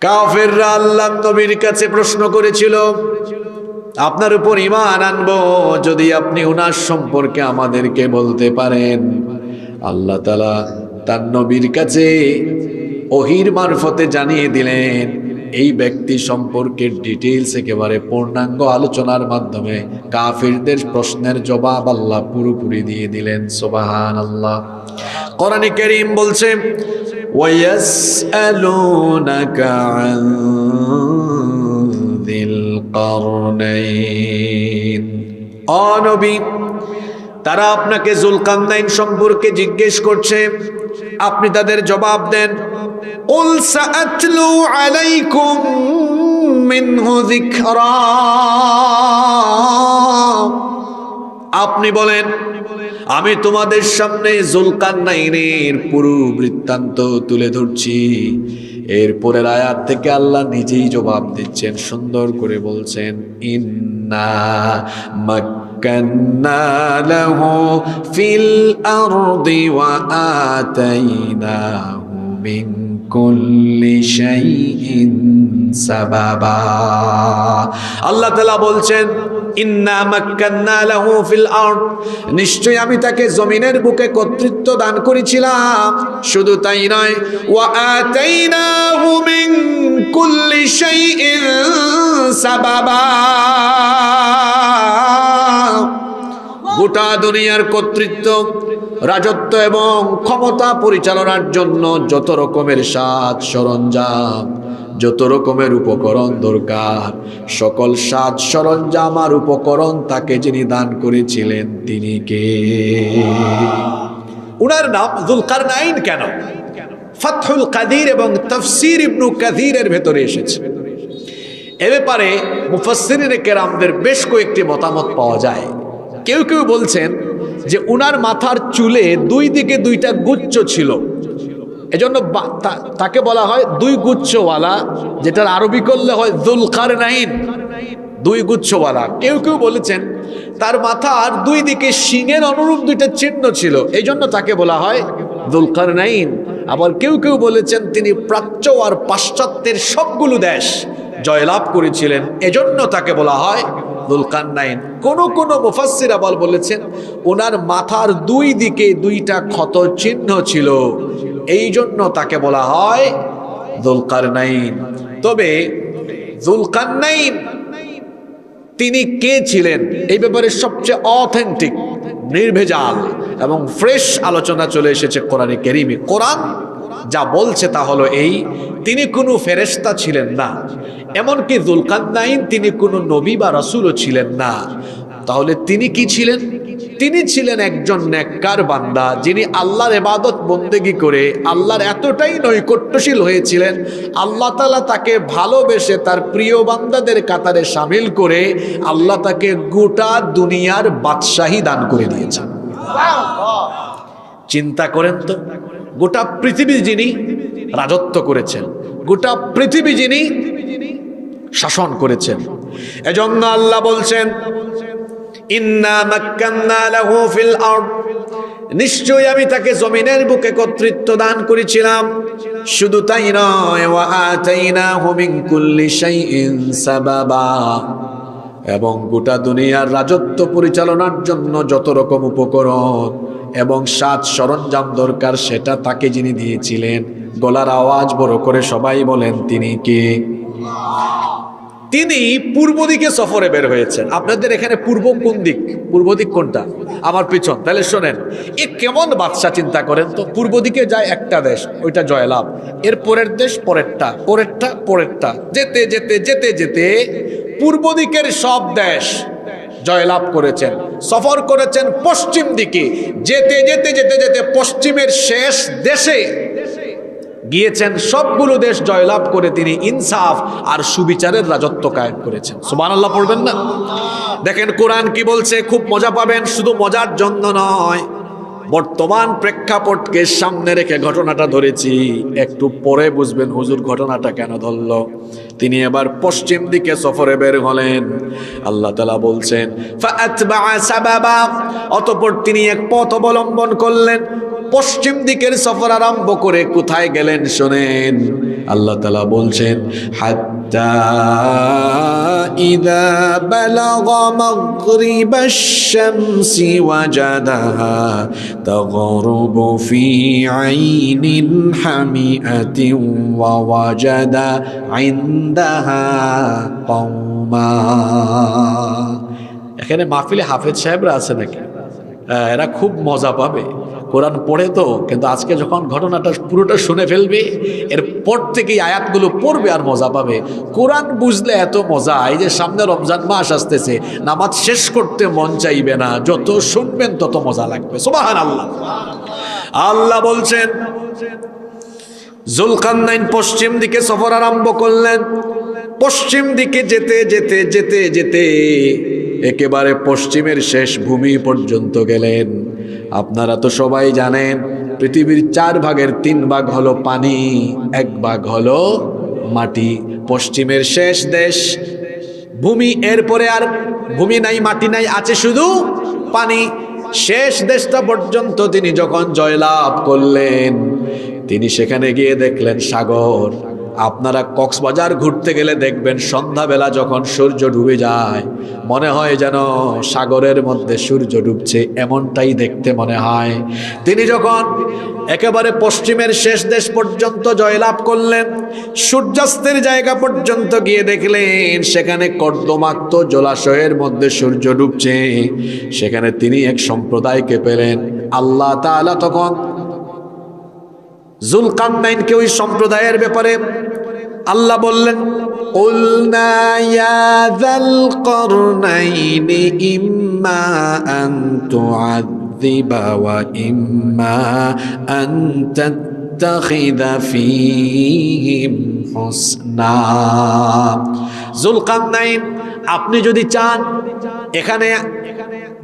কাফেররা আল্লাহর নবীর কাছে প্রশ্ন করেছিল, আপনার উপর ঈমান আনবো যদি আপনি উনার সম্পর্কে আমাদেরকে বলতে পারেন। আল্লাহ তাআলা তার নবীর কাছে ওহীর মারফতে জানিয়ে দিলেন এই ব্যক্তি সম্পর্কে ডিটেইলস একেবারে পূর্ণাঙ্গ আলোচনার মাধ্যমে কাফিরদের প্রশ্নের জবাব আল্লাহ পুরোপুরি দিয়ে দিলেন। সুবহানাল্লাহ। কোরআনে কারীম বলছে, ওয়ায়াসআলুনাকা আন যিল কারনাইন। ও নবী, তারা আপনাকে যুলকারনাইন সম্পর্কে জিজ্ঞেস করছে, আপনি তাদের জবাব দেন, কুল সাআতলু আলাইকুম মিনহু যিকরা। আপনি বলেন, আমি তোমাদের সামনে যুলকারনাইনের পুরো বৃত্তান্ত তুলে ধরছি। এরপরের আয়াত থেকে আল্লাহ নিজেই জবাব দিচ্ছেন, সুন্দর করে বলছেন, ইন্না মাক্কান্না লাহু ফিল আরদি ওয়া আতাইনাহু মিন কুল্লি শাইইন সাবাবা। আল্লাহ তাআলা বলছেন, ইন্না মাক্কান্না লাহু ফিল আরদ, নিশ্চয় আমি তাকে জমিনের বুকে কর্তৃত্ব দান করেছিলাম। শুধু তাই নয়, ওয়া আতাইনাহু মিন কুল্লি শাইইন সাবাবা, গোটা দুনিয়ার কর্তৃত্ব, রাজত্ব এবং ক্ষমতা পরিচালনার জন্য যত রকমের সাজ সরঞ্জাম, যত রকমের উপকরণ দরকার, সকল সাজ সরঞ্জাম আর উপকরণ তাকে যিনি দান করেছিলেন তিনি কে? উনার নাম যুলকারনাইন কেন? ফাতহুল কাদির এবং তাফসীর ইবনে কাসিরের ভেতরে এসেছে। এ ব্যাপারে মুফাসসিরিনে কেরামদের বেশ কয়েকটি মতামত পাওয়া যায়। কেউ কেউ বলছেন যে উনার মাথার চুলে দুই দিকে দুইটা গুচ্ছ ছিল, এজন্য তাকে বলা হয় দুই গুচ্ছওয়ালা, যেটার আরবি করলে হয় যুলকারনাইন, দুই গুচ্ছওয়ালা। কেউ কেউ বলেছেন তার মাথার দুই দিকে শিঙের অনুরূপ দুইটা চিহ্ন ছিল, এই জন্য তাকে বলা হয় যুলকারনাইন। আবার কেউ কেউ বলেছেন তিনি প্রাচ্য আর পাশ্চাত্যের সবগুলো দেশ জয়লাভ করেছিলেন, এজন্য তাকে বলা হয় যুলকারনাইন। কোন কোন মুফাসসির আবার বলেছেন ওনার মাথার দুই দিকে দুইটা ক্ষত চিহ্ন ছিল, এই জন্য তাকে বলা হয় যুলকারনাইন। তবে যুলকারনাইন তিনি কে ছিলেন এই ব্যাপারে সবচেয়ে অথেন্টিক, নির্ভেজাল এবং ফ্রেশ আলোচনা চলে এসেছে কোরআনে কারীমে। কোরআন যা বলছে তা হলো এই, তিনি কোনো ফেরেশতা ছিলেন না, এমনকি যুলকারনাইন তিনি কোনো নবী বা রাসূলও ছিলেন না। তাহলে তিনি কি ছিলেন? তিনি ছিলেন একজন নেককার বান্দা, যিনি আল্লাহর ইবাদত বন্দেগী করে আল্লাহর এতটাই নৈকট্যশীল হয়েছিলেন, আল্লাহ তাআলা তাকে ভালোবেসে তার প্রিয় বান্দাদের কাতারে শামিল করে আল্লাহ তাকে গোটা দুনিয়ার বাদশাহী দান করে দিয়েছেন। চিন্তা করেন তো, গোটা পৃথিবী যিনি রাজত্ব করেছেন, গোটা পৃথিবী যিনি শাসন করেছেন। এজন্য আল্লাহ বলছেন, ইন্না মাক্কান্না লাহু ফিল আরদ, নিশ্চয় আমি তাকে জমিনের বুকে কর্তৃত্ব দান করেছিলাম। শুধু তাই নয়, ওয়া আতাইনাহু মিন কুল্লি শাইইন সাবাবা, এবং গোটা দুনিয়ার রাজত্ব পরিচালনার জন্য যত রকম উপকরণ এবং সাজ সরঞ্জাম দরকার সেটা তাকে যিনি দিয়েছিলেন। গলার আওয়াজ বড় করে সবাই বলেন, তিনি কে? তিনি পূর্ব দিকে সফরে বের হয়েছেন। আপনাদের এখানে পূর্ব কোন দিক? পূর্ব দিক কোনটা? আমার পিছন। তাহলে শোনেন, এ কেমন বাদশা চিন্তা করেন তো। পূর্ব দিকে যায় একটা দেশ, ওইটা জয়লাভ, এর পরের দেশ পরেরটা, পরেরটা পরেরটা, যেতে যেতে যেতে যেতে পূর্ব দিকের সব দেশ জয়লাভ করেছেন। সফর করেছেন পশ্চিম দিকে, যেতে যেতে যেতে যেতে পশ্চিমের শেষ দেশে গিয়েছেন। সবগুলো দেশ জয়লাভ করে তিনি ইনসাফ আর সুবিচারের রাজত্ব কায়েম করেছেন। সুবহানাল্লাহ পড়বেন না? দেখেন কোরআন কি বলছে, খুব মজা পাবেন। শুধু মজার জন্য নয়, বর্তমান প্রেক্ষাপটকে সামনে রেখে ঘটনাটা ধরেছি, একটু পরে বুঝবেন হুজুর ঘটনাটা কেন ধরল। তিনি এবার পশ্চিম দিকে সফরে বের হলেন। আল্লাহ তাআলা বলছেন, ফাআতবাআ সাবাবা, অতঃপর তিনি এক পথ অবলম্বন করলেন। পশ্চিম দিকের সফর আরম্ভ করে কোথায় গেলেন শোনেন। আল্লাহ তাআলা বলছেন হাত্তা ইযা বালাগা মাগরিবাশ শামসি ওয়াজাদাহা তাগরুবু ফি আইনিন হামিআতিন ওয়া ওয়াজাদা ইনদাহা কওমা। এখানে মাহফিলে হাফেজ সাহেবরা আছে নাকি? এরা খুব মজা পাবে, কোরআন পড়ে তো, কিন্তু আজকে যখন ঘটনাটা পুরোটা শুনে ফেলবে এরপর থেকে আয়াতগুলো পড়বে আর মজা পাবে। কোরআন বুঝলে এত মজা, এই যে সামনে রমজান মাস আসতেছে, নামাজ শেষ করতে মন চাইবে না, যত শুনবেন তত মজা লাগবে। সুবহানাল্লাহ। আল্লাহ বলছেন যুলকারনাইন পশ্চিম দিকে সফর আরম্ভ করলেন। পশ্চিম দিকে যেতে যেতে যেতে যেতে একেবারে পশ্চিমের শেষ ভূমি পর্যন্ত গেলেন। আপনারা তো সবাই জানেন পৃথিবীর 4 ভাগের 3 ভাগ হলো পানি, 1 ভাগ হলো মাটি। পশ্চিমের শেষ দেশ ভূমি, এরপরে আর ভূমি নাই, মাটি নাই, আছে শুধু পানি। শেষ দেশটা পর্যন্ত তিনি যখন জয়লাভ করলেন, তিনি সেখানে গিয়ে দেখলেন সাগর। আপনারা কক্সবাজার ঘুরতে গেলে দেখবেন সন্ধ্যাবেলা যখন সূর্য ডুবে যায় মনে হয় যেন সাগরের মধ্যে সূর্য ডুবছে, এমনটাই দেখতে মনে হয়। তিনি যখন একেবারে পশ্চিমের শেষ দেশ পর্যন্ত জয়লাভ করলেন, সূর্যাস্তের জায়গা পর্যন্ত গিয়ে দেখলেন সেখানে কর্দমাক্ত জলাশয়ের মধ্যে সূর্য ডুবছে। সেখানে তিনি এক সম্প্রদায়কে পেলেন। আল্লাহ তাআলা তখন যুলকারনাইনকে ওই সম্প্রদায়ের ব্যাপারে আল্লাহ বললেন কুলনা ইয়া যাল করনাইনি ইম্মা আন তুআযিবা ওয়া ইম্মা আন তাত্তাখিযা ফীহিম হুসনা। যুলকারনাইন, আপনি যদি চান এখানে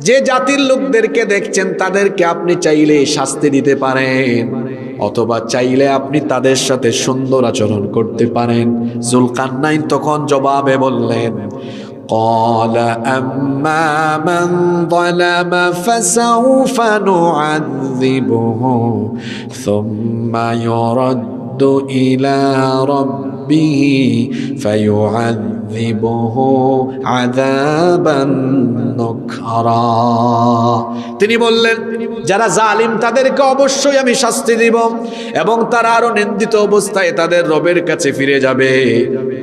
যে জাতির লোকদেরকে দেখছেন তাদেরকে আপনি চাইলে শাস্তি দিতে পারেন, অথবা চাইলে আপনি তাদের সাথে সুন্দর আচরণ করতে পারেন। যুলকারনাইন তখন জবাবে বললেন قال أما من ظلم فسوف نعذبه ثم يرد إلى ربه فيعذبه عذابا نكرا। তিনি বললেন যারা জালিম তাদেরকে অবশ্যই আমি শাস্তি দিব এবং তারা আরো নিন্দিত অবস্থায় তাদের রবের কাছে ফিরে যাবে।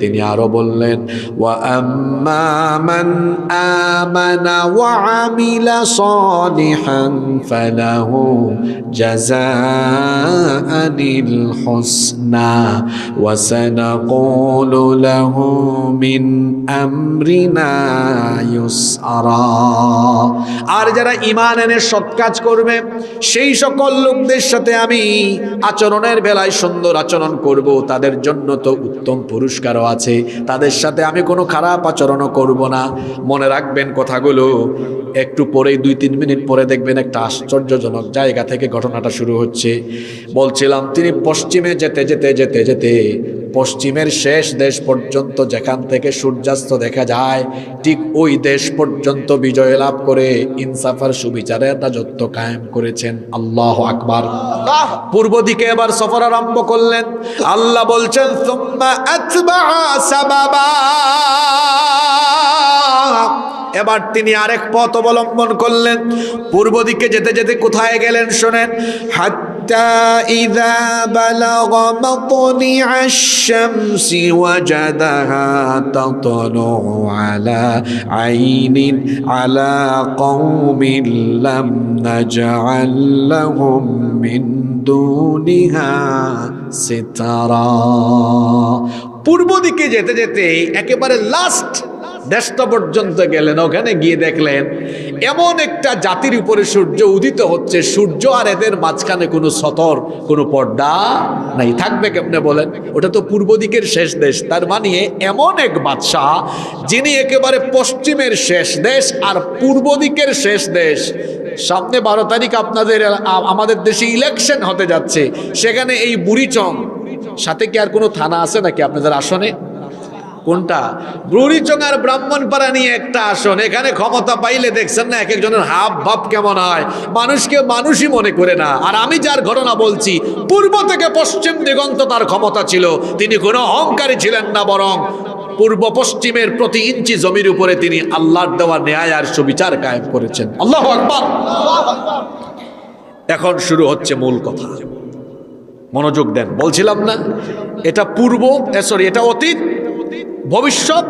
তিনি আরো বললেন ওয়া আম্মা মান আমানা ওয়া আমিলা সালিহান ফালাহু জাযাআনিল হুসনা ওয়া সানাকুলু লাহু মিন আমরিনা ইউসরা। আর যারা ঈমান এনে সৎ কাজ করবে সেই সকল লোকদের সাথে আমি আচরণের বেলায় সুন্দর আচরণ করব, তাদের জন্য তো উত্তম পুরস্কারও আছে, তাদের সাথে আমি কোনো খারাপ আচরণও করব না। মনে রাখবেন কথাগুলো। একটু পরেই 2-3 মিনিট পরে দেখবেন একটা আশ্চর্যজনক জায়গা থেকে ঘটনাটা শুরু হচ্ছে। বলছিলাম তিনি পশ্চিমে যেতে যেতে যেতে যেতে পশ্চিমের শেষ দেশ পর্যন্ত যেখান থেকে সূর্যাস্ত দেখা যায় ঠিক ওই দেশ পর্যন্ত বিজয় লাভ করে ইনসাফার সুবিচারের রাজত্ব কায়েম করেছেন। আল্লাহু আকবার। পূর্ব দিকে এবার সফর আরম্ভ করলেন। আল্লাহ বলছেন সুম্মা আতবা সাবাবা। এবার তিনি আরেক পথ অবলম্বন করলেন। পূর্ব দিকে যেতে যেতে কোথায় গেলেন শোনেন। হাত্তা ইযা বালাগা মাতলিআশ শামসি ওয়াজাদাহা তাতলু আলা আইনিন আলা কওমিন লাম নাজআল লাহুম মিন দুনিহা সিতারা। পূর্ব দিকে যেতে যেতে একেবারে লাস্ট দেশটা পর্যন্ত গেলেন। ওখানে গিয়ে দেখলেন এমন একটা জাতির উপরে সূর্য উদিত হচ্ছে, সূর্য আর এদের মাঝখানে কোনো সতর, কোনো পর্দা নাই। থাকবে কেমনে বলেন? ওটা তো পূর্ব দিকের শেষ দেশ। তার মানে এমন এক বাদশাহ যিনি একেবারে পশ্চিমের শেষ দেশ আর পূর্ব দিকের শেষ দেশ। সামনে 12 তারিখ আমাদের দেশে ইলেকশন হতে যাচ্ছে, সেখানে এই বুড়িচং সাথে কি আর কোনো থানা আছে নাকি আপনাদের আসনে? কোনটা? বুড়িচঙ্গার ব্রাহ্মণপাড়া নিয়ে একটা আসন, এখানে ক্ষমতা পাইলে দেখছেন না এক একজনের হাব ভাব কেমন হয়, মানুষকে মানুষই মনে করে না। আর আমি যার ঘটনা বলছি, পূর্ব থেকে পশ্চিম দিগন্ত তার ক্ষমতা ছিল, তিনি কোনো অহংকারী ছিলেন না, বরং পূর্ব পশ্চিমের প্রতি ইঞ্চি জমির উপরে তিনি আল্লাহর দেওয়া ন্যায় আর সুবিচার কায়েম করেছেন। আল্লাহু আকবার। এখন শুরু হচ্ছে মূল কথা, মনোযোগ দেন। বলছিলাম না এটা পূর্ব সরি এটা অতীত, ভবিষ্যৎ,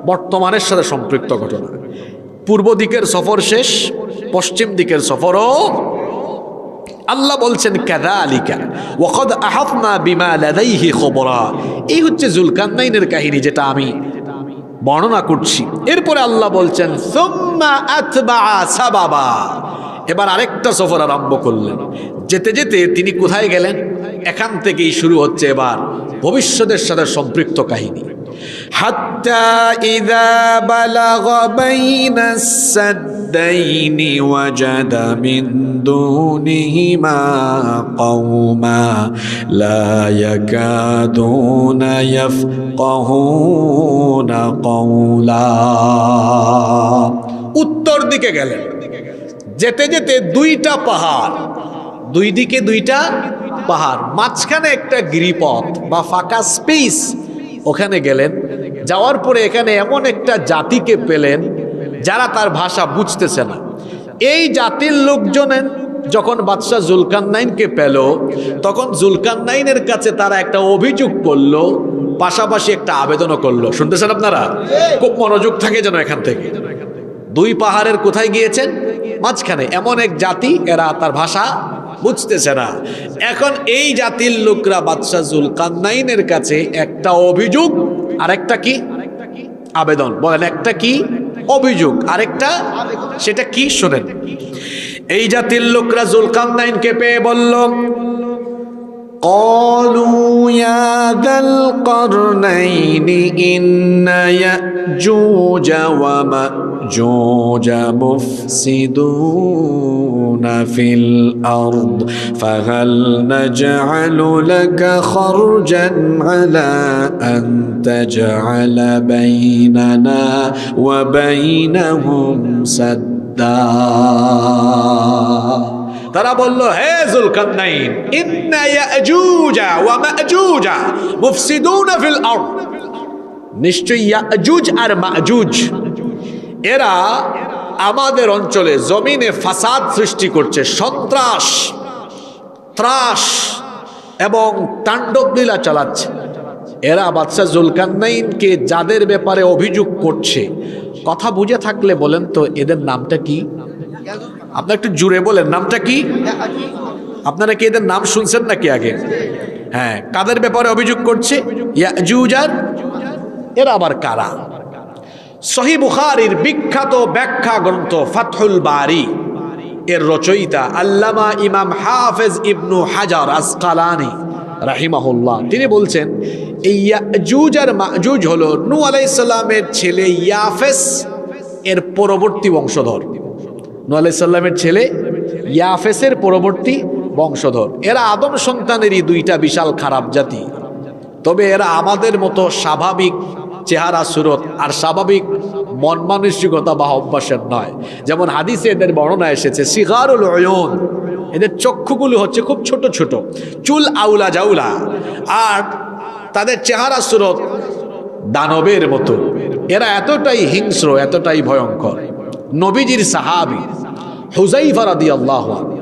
বর্তমানের সাথে সম্পৃক্ত ঘটনা। পূর্ব দিকের সফর শেষ, পশ্চিম দিকের সফরও। আল্লাহ বলছেন কাযালিকা ওয়াকাদ আহাতনা বিমা লাদাইহি খবরা। এই হচ্ছে যুলকারনাইনের কাহিনী যেটা আমি বর্ণনা করছি। এরপরে আল্লাহ বলছেন সুম্মা আতবা সাবাবা। এবার আরেকটা সফর আরম্ভ করলেন। যেতে যেতে তিনি কোথায় গেলেন? এখান থেকেই শুরু হচ্ছে এবার ভবিষ্যতের সাথে সম্পৃক্ত কাহিনী। হাত্তা ইযা বালাগা বাইনাস সাদ্দাইনি ওয়াজাদা মিন দুনিহিমা কওমা লা ইয়াকাদুনা ইয়াফকাহুনা কওলা। উত্তর দিকে গেলেন। যেতে যেতে দুইটা পাহাড়, দুই দিকে দুইটা পাহাড়, মাঝখানে একটা গিরিপথ বা ফাঁকা স্পেস, ওখানে গেলেন। যাওয়ার পরে এখানে এমন একটা জাতিকে পেলেন যারা তার ভাষা বুঝতেছে না। এই জাতির লোকজনের যখন বাদশাহ জুলকারনাইনকে পেল, তখন জুলকারনাইনের কাছে তারা একটা অভিযোগ করলো, পাশাপাশি একটা আবেদনও করলো। শুনতেছেন আপনারা? খুব মনোযোগ থাকে যেন এখান থেকে। দুই পাহাড়ের কোথায় গিয়েছেন? মাঝখানে এমন এক জাতি, এরা তার ভাষা বুঝতেছে না। এখন এই জাতির লোকরা বাদশাহ জুলকারনাইনের কাছে একটা অভিযোগ আর একটা কি আবেদন। বলেন, একটা কি অভিযোগ, আরেকটা সেটা কি? শোনেন। এই জাতির লোকরা জুলকারনাইনকে পেয়ে বলল, قالوا يا ذا القرنين إن يأجوج ومأجوج مفسدون في الأرض فهل نجعل لك خرجا على أن تجعل بيننا وبينهم سدا। তারা বলল, হে জুলকারনাইন, ইন্না ইয়াজুজা ওয়া মাজুজা মুফসিদুনা ফিল আরদ। নিশ্চয়ই ইয়াজুজ আর মাজুজ এরা আমাদের অঞ্চলে জমিনে ফাসাদ সৃষ্টি করছে, সন্ত্রাস, ত্রাস এবং তাণ্ডব লীলা চালাচ্ছে। এরা বাদশাহ জুলকারনাইনকে যাদের ব্যাপারে অভিযোগ করছে, কথা বুঝে থাকলে বলেন তো এদের নামটা কি? আপনারা একটু জুড়ে বলেন, নামটা কি? আপনারা কি এদের নাম শুনছেন নাকি আগে? হ্যাঁ, কাদের ব্যাপারে অভিযোগ করছে? ইয়াজুজ আর এরা আবার কারা? সহিহ বুখারীর বিখ্যাত ব্যাখ্যা গ্রন্থ ফাতহুল বারী এর রচয়িতা আল্লামা ইমাম হাফেজ ইবনু হাজার আসকালানি রাহিমাহুল্লাহ, তিনি বলছেন এই ইয়াজুজ আর মাজুজ হলো নূহ আলাইহিস সালামের ছেলে ইয়াফেস এর পরবর্তী বংশধর। নূহ আলাইহিস সালামের ছেলে ইয়াফেসের পরবর্তী বংশধর। এরা আদম সন্তানেরই দুইটা বিশাল খারাপ জাতি। তবে এরা আমাদের মতো স্বাভাবিক চেহারা সুরত আর স্বাভাবিক মন মানসিকতা বা অভ্যাসের নয়। যেমন হাদিসে এদের বর্ণনা এসেছে সিগারুল উয়ুন, এদের চক্ষুগুলো হচ্ছে খুব ছোট ছোট, চুল আউলা জাউলা, আর তাদের চেহারা সুরত দানবের মতো। এরা এতটাই হিংস্র, এতটাই ভয়ঙ্কর। নবীজির সাহাবী হুযায়ফা রাদিয়াল্লাহু আনহু,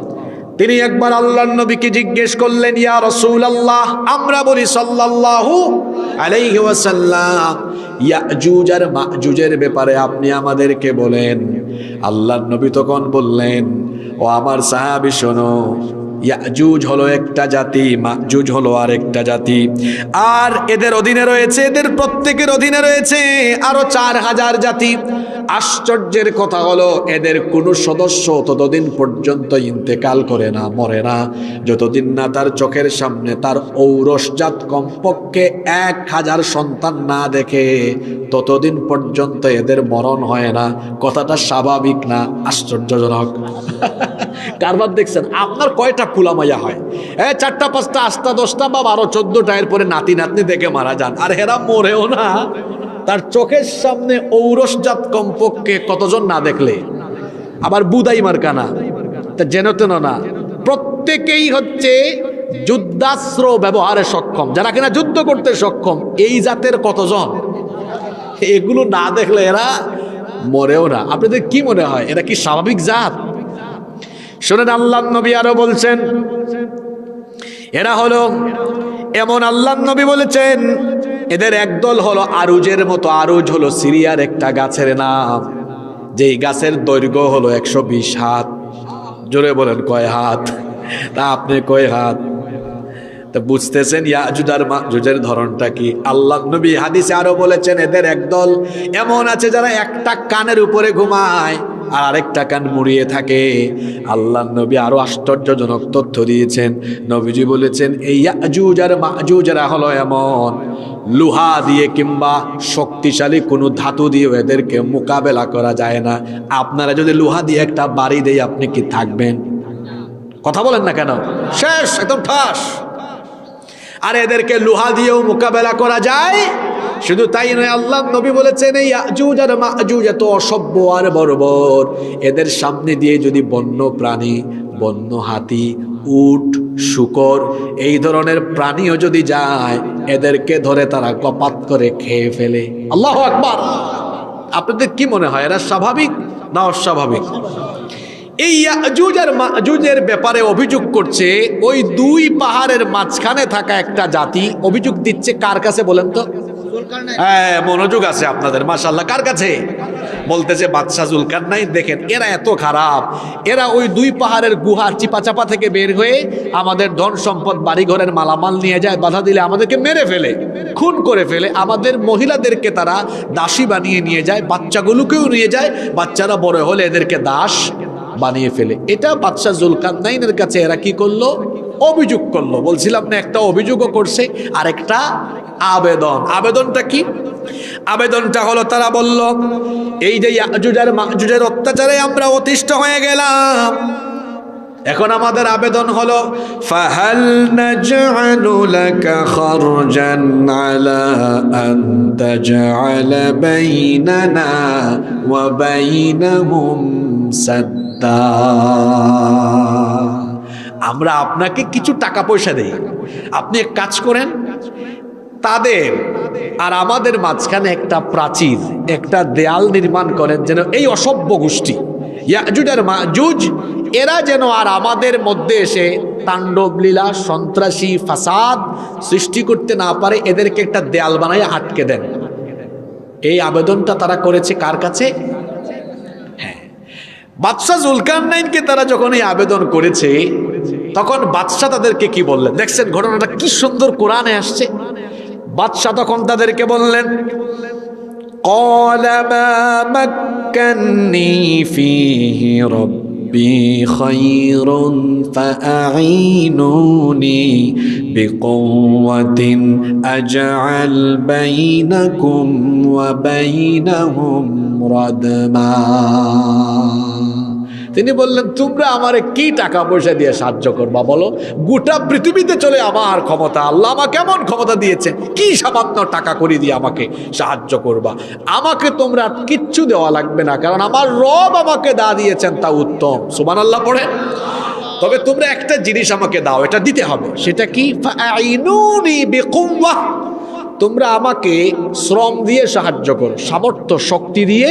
তিনি একবার আল্লাহর নবীকে জিজ্ঞেস করলেন, ইয়া রাসূলুল্লাহ, আমরা বলি সাল্লাল্লাহু আলাইহি ওয়াসাল্লাম, ইয়াজুজ আর মাজুজের ব্যাপারে আপনি আমাদেরকে বলেন। আল্লাহর নবী তখন বললেন, ও আমার সাহাবী শোনো, ইয়াজুজ হলো একটা জাতি, মাজুজ হলো আরেকটা জাতি, আর এদের অধীনে রয়েছে, এদের প্রত্যেকের অধীনে রয়েছে আরো 4000 জাতি। আশ্চর্যের কথা হলো এদের কোনো সদস্য ততদিন পর্যন্ত ইন্তেকাল করে না, মরে না, যতদিন না তার চোখের সামনে তার ঔরসজাত কমপক্ষে 1000 সন্তান না দেখে, ততদিন পর্যন্ত এদের মরণ হয় না। কথাটা স্বাভাবিক না আশ্চর্যজনক? কারবার দেখছেন? আপনার কয়টা ফুলামাইয়া হয়? 4টা 5টা 8টা 10টা বা 12 14টা, এরপরে নাতি নাতনি দেখে মারা যান। আর হেরা মরেও না, তার চোখের সামনে ঔরসজাত কমপক্ষে কতজন না দেখলে। আবার বুদাই মার্কানা, তা যেন তেন না, প্রত্যেকেই হচ্ছে যুদ্ধাস্ত্র ব্যবহারে সক্ষম, যারা কিনা যুদ্ধ করতে সক্ষম। এই জাতের কতজন? এগুলো না দেখলে এরা মরেও না। আপনাদের কি মনে হয় এরা কি স্বাভাবিক জাত? শোনেন, আল্লাহর নবী আরো বলছেন এরা হলো এমন, আল্লাহর নবী বলেছেন এদের একদল হলো আরুজের মতো। আরুজ হলো সিরিয়ার একটা গাছের নাম, যেই গাছের দৈর্ঘ্য হলো 120 হাত। জোরে বলেন কয় হাত? তা আপনি কয় হাত? তা বুঝতেছেন ইয়াজুজ আর মাজুজের ধরনটা কি? আল্লাহর নবী হাদিসে আরো বলেছেন এদের একদল এমন আছে যারা একটা কানের উপরে ঘুমায় আর আরেকটা কান মুড়িয়ে থাকে। আল্লাহর নবী আরো আশ্চর্যজনক তথ্য দিয়েছেন। নবীজি বলেছেন এই ইয়াজুজ আর মাজুজরা হলো এমন, লোহা দিয়ে কিংবা শক্তিশালী কোনো ধাতু দিয়ে এদেরকে মোকাবেলা করা যায় না। আপনারা যদি লোহা দিয়ে একটা বাড়ি দেয়, আপনি কি থাকবেন? কথা বলেন না কেন? শেষ, একদম ঠাস। আর এদেরকে লোহা দিয়েও মোকাবেলা করা যায়। শুধু তাই নয়, আল্লাহ নবী বলেছেন এই ইয়াজুজ আর মাজুজ এত অসভ্য আর বর্বর, এদের সামনে দিয়ে যদি বন্য প্রাণী, বন্য হাতি, উট, শূকর এই ধরনের প্রাণীও যদি যায়, এদেরকে ধরে তারা কপাত করে খেয়ে ফেলে। আল্লাহু আকবার। আপনাদের কি মনে হয় এরা স্বাভাবিক না অস্বাভাবিক? এই ইয়াজুজ আর মাজুজের ব্যাপারে অভিযোগ করছে ওই দুই পাহাড়ের মাঝখানে থাকা একটা জাতি। অভিযোগ দিচ্ছে কার কাছে বলেন তো? হ্যাঁ, মনোযোগ আছে আপনাদের, মাশাআল্লাহ। কার কাছে? বলতেছে বাদশাহ জুলকারনাইন। দেখেন এরা এত খারাপ, এরা ওই দুই পাহাড়ের গুহার চিপাচাপা থেকে বের হয়ে আমাদের ধন সম্পদ বাড়িঘরের মালামাল নিয়ে যায়, বাধা দিলে আমাদেরকে মেরে ফেলে, খুন করে ফেলে। আমাদের মহিলাদেরকে তারা দাসী বানিয়ে নিয়ে যায়, বাচ্চাগুলোকেও নিয়ে যায়, বাচ্চারা বড় হলে এদেরকে দাস বানিয়ে ফেলে। এটা বাদশাহ জুলকারনাইনের কাছে এরা কি করলো? অভিযোগ করলো। বলছিলাম না, একটা অভিযোগও করছে আর একটা আবেদন। আবেদনটা কি? আবেদনটা হলো তারা বলল এই যে ইয়াজুজ আর মাজুজের অত্যাচারে আমরা অতিষ্ঠ হয়ে গেলাম, এখন আমাদের আবেদন হলো ফাহাল নাজআলু লাকা খারজান আলা আন তাজআলা বাইনানা ওয়া বাইনাহুম সাদ্দা। আমরা আপনাকে কিছু টাকা পয়সা দেই, আপনি এক কাজ করেন, তাদের আর আমাদের মাঝখানে একটা প্রাচীর, একটা দেয়াল নির্মাণ করেন, যেন এই অসভ্য গোষ্ঠী ইয়াজুজ আর মাজুজ এরা যেন আর আমাদের মধ্যে এসে তাণ্ডব লীলা, সন্ত্রাসী, ফাসাদ সৃষ্টি করতে না পারে। এদেরকে একটা দেয়াল বানায় আটকে দেন। এই আবেদনটা তারা করেছে কার কাছে? হ্যাঁ, বাদশাহ জুলকারনাইনকে তারা যখন এই আবেদন করেছে, তখন বাদশাহ তাদেরকে কি বললেন? দেখছেন ঘটনাটা কি সুন্দর কোরআনে আসছে। বাদশাহ তখন তাদেরকে বললেন قال ما مكنني فيه ربي خير فأعينوني بقوة أجعل بينكم وبينهم ردما। তিনি বললেন তোমরা আমারে কি টাকা পয়সা দিয়ে সাহায্য করবা বলো? গোটা পৃথিবীতে চলে আমার ক্ষমতা, আল্লাহ আমাকে কেমন ক্ষমতা দিয়েছে, কি সামান্য টাকা করে দিয়ে আমাকে সাহায্য করবা? আমাকে তোমরা কিচ্ছু দেওয়া লাগবে না, কারণ আমার রব আমাকে দা দিয়েছেন তা উত্তম। সুবহানাল্লাহ পড়ে। তবে তোমরা একটা জিনিস আমাকে দাও, এটা দিতে হবে। সেটা কি? ফাআইনুনি বিকুওয়াহ, তোমরা আমাকে শ্রম দিয়ে সাহায্য করো, সামর্থ্য শক্তি দিয়ে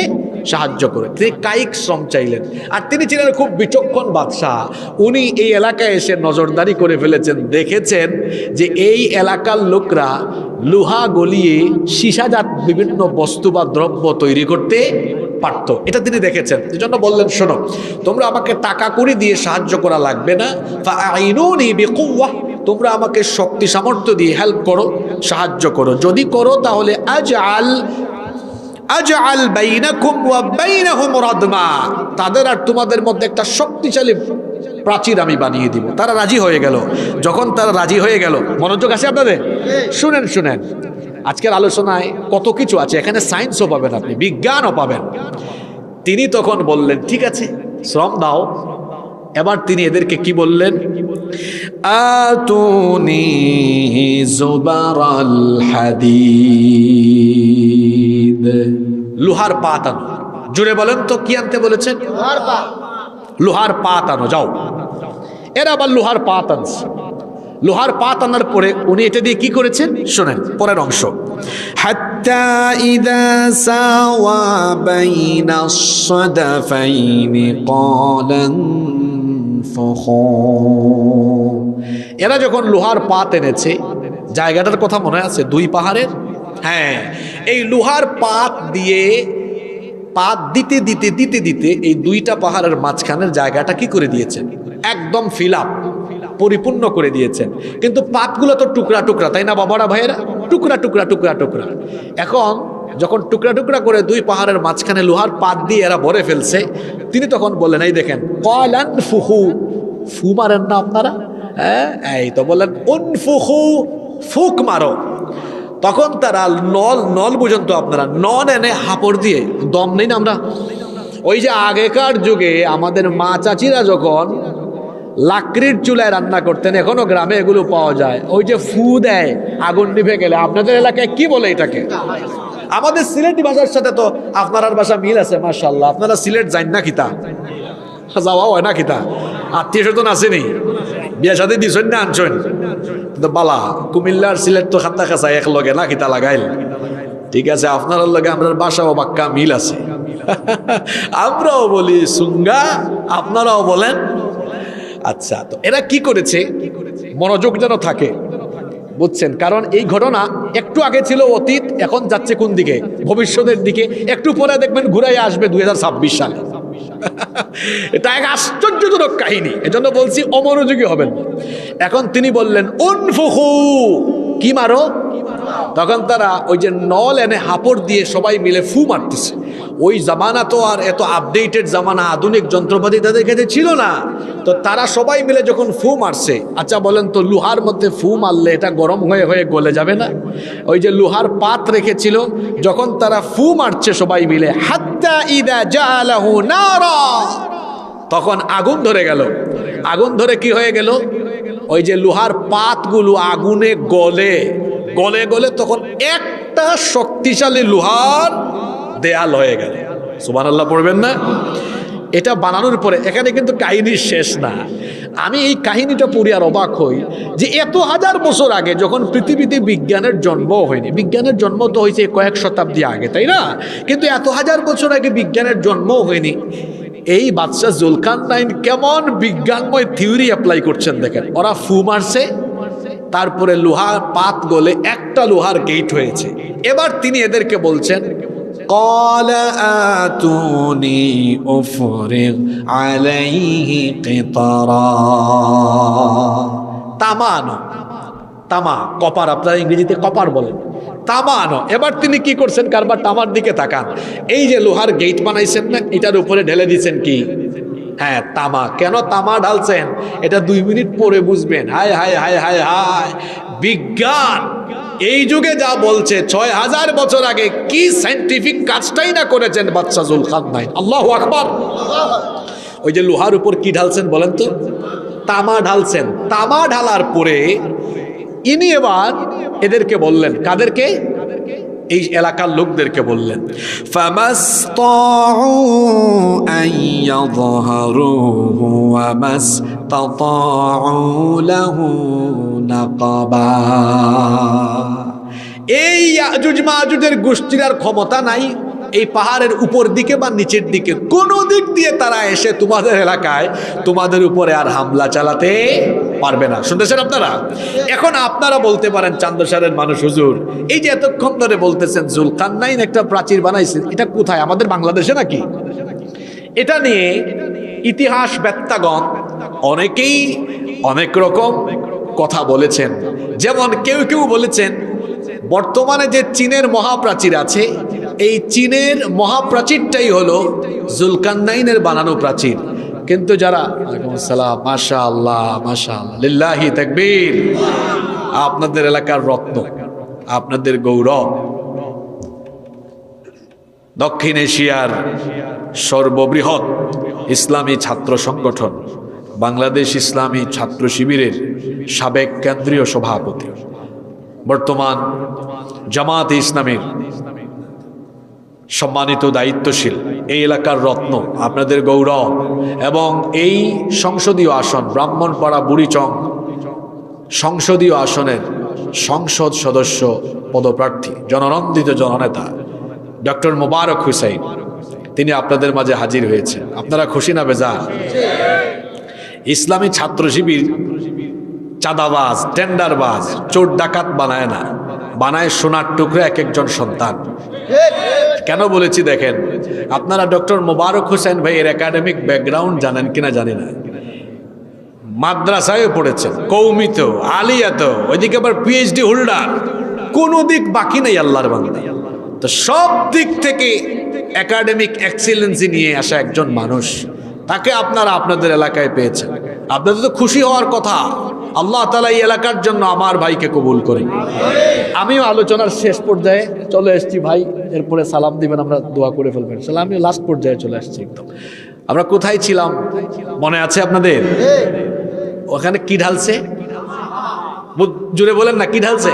সাহায্য করে। তিনি কায়িক শ্রম চাইলেন। আর তিনি ছিলেন খুব বিচক্ষণ বাদশাহ। উনি এই এলাকায় এসে নজরদারি করে ফেলেছেন, দেখেছেন যে এই এলাকার লোকরা লোহা গলিয়ে সীসাজাত বিভিন্ন বস্তু বা দ্রব্য তৈরি করতে পারত। এটা তিনি দেখেছেন। এই জন্য বললেন শোনো, তোমরা আমাকে টাকা কড়ি দিয়ে সাহায্য করা লাগবে না, ফাআইনুনি বিকুওয়াহ, তোমরা আমাকে শক্তি সামর্থ্য দিয়ে হেল্প করো, সাহায্য করো। যদি করো তাহলে আজআল বাইনাকুম ওয়া বাইনাহুম রাদমা, তাদের আর তোমাদের মধ্যে একটা শক্তিশালী প্রাচীর আমি বানিয়ে দিব। তারা রাজি হয়ে গেল। যখন তারা রাজি হয়ে গেল, মনোযোগ আছে আপনাদের? শুনেন শুনেন, আজকের আলোচনায় কত কিছু আছে, এখানে সায়েন্সও পাবেন, আপনি বিজ্ঞানও পাবেন। তিনি তখন বললেন ঠিক আছে, শ্রম দাও, এবার তিনি এদেরকে কি বললেন? আতুনি জুবারাল হাদিদ, লোহার পাত আনো। জুড়ে বলেন তো কি আনতে বলেছেন? লোহার পাত আনো, যাও। এরা আবার লোহার পাত আনছে। লোহার পাত আনার পরে উনি এটা দিয়ে কি করেছেন শোনেন পরের অংশ। হাত্তা ইযা সাওয়া বাইনাস সাদাফাইনি ক্বালান ফুখু, এরা যখন লোহার পাত এনেছে, জায়গাটার কথা মনে আছে? দুই পাহাড়ের, হ্যাঁ, এই লোহার পাত দিয়ে পাত দিতে দিতে দিতে দিতে এই দুইটা পাহাড়ের মাঝখানের জায়গাটা কি করে দিয়েছেন? একদম ফিল আপ, পরিপূর্ণ করে দিয়েছেন। কিন্তু পাতগুলো তো টুকরা টুকরা, তাই না বাবারা ভাইয়েরা? টুকরা টুকরা টুকরা টুকরা। এখন যখন টুকরা টুকরা করে দুই পাহাড়ের মাঝখানে লোহার পাত দিয়ে এরা ভরে ফেলছে, তিনি তখন বললেন, এই দেখেন, ক্বালান ফুখু, ফু মারেন না আপনারা? হ্যাঁ, এই তো বললেন উনফুখু, ফুক মারো। তখন তারা নল পর্যন্ত, আপনারা নল এনে হাপড় দিয়ে, দম নেই না আমরা, ওই যে আগেকার যুগে আমাদের মা চাচিরা যখন লাকড়ির চুলায় রান্না করতেন, এখনো গ্রামে এগুলো পাওয়া যায়, ওই যে ফু দেয় আগুন নিভে গেলে। আপনাদের এলাকায় কি বলে এটাকে? আমাদের সিলেটি ভাষার সাথে তো আপনার ভাষা মিল আছে মাশাআল্লাহ। আপনারা সিলেট যান না কিতা? যাওয়া হয় না কিতা? আত্মীয় স্বজন আসেনি? বিয়া সাথে দিছেন না আনছেন? তো বালা, কুমিল্লার সিলেট তো খাতা খাঁচা এক লগে না কিতা লাগাইল। ঠিক আছে, আপনার লগে আমরা বাসা ও বাক্কা মিল আছে। আমরাও বলি সুঙ্গা, আপনারাও বলেন। আচ্ছা, তো এরা কি করেছে? মনোযোগ যেন থাকে, বুঝছেন? কারণ এই ঘটনা একটু আগে ছিল অতীত, এখন যাচ্ছে কোন দিকে? ভবিষ্যতের দিকে। একটু পরে দেখবেন ঘুরাই আসবে 2026 সালে। এটা এক আশ্চর্যজনক কাহিনী, এজন্য বলছি অমনোযোগী হবেন। এখন তিনি বললেন উনফুখু, কি মারো? তখন তারা ওই যে নল এনে হাপড় দিয়ে সবাই মিলে ফু মারতেছে। ওই জামানা তো আর এত আপডেটেড জামানা, আধুনিক যন্ত্রপাতি তাদের কাছে ছিল না। তো তারা সবাই মিলে যখন ফু মারছে, আচ্ছা বলেন তো, লোহার মধ্যে ফু মারলে এটা গরম হয়ে হয়ে গলে যাবে না? ওই যে লোহার পাত রেখেছিল, যখন তারা ফু মারছে সবাই মিলে, হাত্তা ইদা জাআলাহু নারা, তখন আগুন ধরে গেল। আগুন ধরে কি হয়ে গেল? ওই যে লোহার পাতগুলো আগুনে গলে গলে গলে তখন একটা শক্তিশালী লোহার দেয়াল হয়ে গেল। সুবহানাল্লাহ পড়বেন না? এটা বানানোর পরে, এখানে কিন্তু কাহিনী শেষ না। আমি এই কাহিনীটা পড়ে আর অবাক হই যে এত হাজার বছর আগে যখন পৃথিবীতে বিজ্ঞানের জন্ম হয়নি, বিজ্ঞানের জন্ম তো হয়েছে কয়েক শতাব্দী আগে, তাই না? কিন্তু এত হাজার বছর আগে বিজ্ঞানের জন্ম হয়নি। এই বাদশাহ জুলকারনাইন কেমন বিজ্ঞানময় থিওরি অ্যাপ্লাই করছেন দেখেন। ওরা ফু মারছে, তারপরে লোহার পাত গলে একটা লোহার গেট হয়েছে। এবার তিনি এদেরকে বলছেন, ক্বালা আতুনি উফরিগ আলাইহি কিতারা, তামা আনো। তামা, কপার, আপনারা ইংরেজিতে কপার বলেন, তামা আনো। এবার তিনি কি করছেন? কারবার তামার দিকে তাকান। এই যে লোহার গেট বানাইছেন না, এটার উপরে ঢেলে দিচ্ছেন কি? হ্যাঁ, তামা। কেন তামা ঢালছেন এটা 2 মিনিট পরে বুঝবেন। হায় হায় হায় হায় হায়, বিজ্ঞান এই যুগে যা বলছে, 6000 বছর আগে কি সায়েন্টিফিক কাজটাই না করেছেন বাদশাহ জুলকারনাইন। আল্লাহু আকবার। ওই যে লোহার উপর কি ঢালছেন বলেন তো? তামা ঢালছেন। তামা ঢালার পরে ইনি এবার এদেরকে বললেন, কাদেরকে? এই এলাকার লোকদেরকে বললেন, ফামাসতাউ আইয়াযহারুহু ওয়া মাসতাতাউ লাহু নাকাবা। এই ইয়াজুজ মাজুজের গোষ্ঠীর আর ক্ষমতা নাই এই পাহাড়ের উপর দিকে বা নিচের দিকে কোনো দিক দিয়ে তারা এসে তোমাদের এলাকায় তোমাদের উপরে আর হামলা চালাতে পারবে না। শুনতেছেন আপনারা? এখন আপনারা বলতে পারেন, চান্দশারের মানুষ, হুজুর এই যে এতক্ষণ ধরে বলতেছেন জুলকারনাইন একটা প্রাচীর বানাইছেন, এটা কোথায়? আমাদের বাংলাদেশে নাকি? এটা নিয়ে ইতিহাস বেত্তাগণ অনেকেই অনেক রকম কথা বলেছেন। যেমন কেউ কেউ বলেছেন বর্তমানে যে চীনের মহাপ্রাচীর আছে, এই চীনের মহাপ্রাচীরটাই হলো জুলকারনাইনের বানানো প্রাচীর। কিন্তু যারা, ওয়ালাইকুম আসসালাম, মাশাআল্লাহ মাশাআল্লাহ, লিল্লাহি তাকবীর, আপনাদের এলাকার রত্ন, আপনাদের গৌরব, দক্ষিণ এশিয়ার সর্ববৃহৎ ইসলামী ছাত্র সংগঠন বাংলাদেশ ইসলামী ছাত্র শিবিরের সাবেক কেন্দ্রীয় সভাপতি, বর্তমান জামাতে ইসলামীর সম্মানিত দায়িত্বশীল, এই এলাকার রত্ন, আপনাদের গৌরব, এবং এই সংসদীয় আসন ব্রাহ্মণপাড়া বুড়িচং সংসদীয় আসনের সংসদ সদস্য পদপ্রার্থী, জননন্দিত জননেতা ডক্টর মোবারক হুসাইন, তিনি আপনাদের মাঝে হাজির হয়েছেন। আপনারা খুশি না বেজার? ইসলামী ছাত্র শিবির চাঁদাবাজ, টেন্ডারবাজ, চোর ডাকাত বানায় না, বানায় সোনার টুকরো এক একজন সন্তান। কেন বলেছি দেখেন, আপনারা ডক্টর মোবারক হোসেন ভাইয়ের একাডেমিক ব্যাকগ্রাউন্ড জানেন কিনা জানি না। মাদ্রাসায় পড়েছেন, কৌমিত, আলিয়াত, ওইদিকে আবার পিএইচডি হোল্ডার, কোনো দিক বাকি নেই আল্লাহর বান্দা। তো সব দিক থেকে একাডেমিক এক্সিলেন্সি নিয়ে আসা একজন মানুষ, তাকে আপনারা আপনাদের এলাকায় পেয়েছেন। আপনাদের তো খুশি হওয়ার কথা। আল্লাহ তাআলা এই এলাকার জন্য আমার ভাইকে কবুল করেন। আমিও আলোচনার শেষ পর্যায়ে চলে এসেছি ভাই, এরপরে সালাম দিবেন, আমরা দোয়া করে ফেলবেন। আমিও লাস্ট পর্যায়ে চলে আসছি একদম। আমরা কোথায় ছিলাম মনে আছে আপনাদের? ওখানে কি ঢালছে? জুড়ে বলেন না, কি ঢালছে?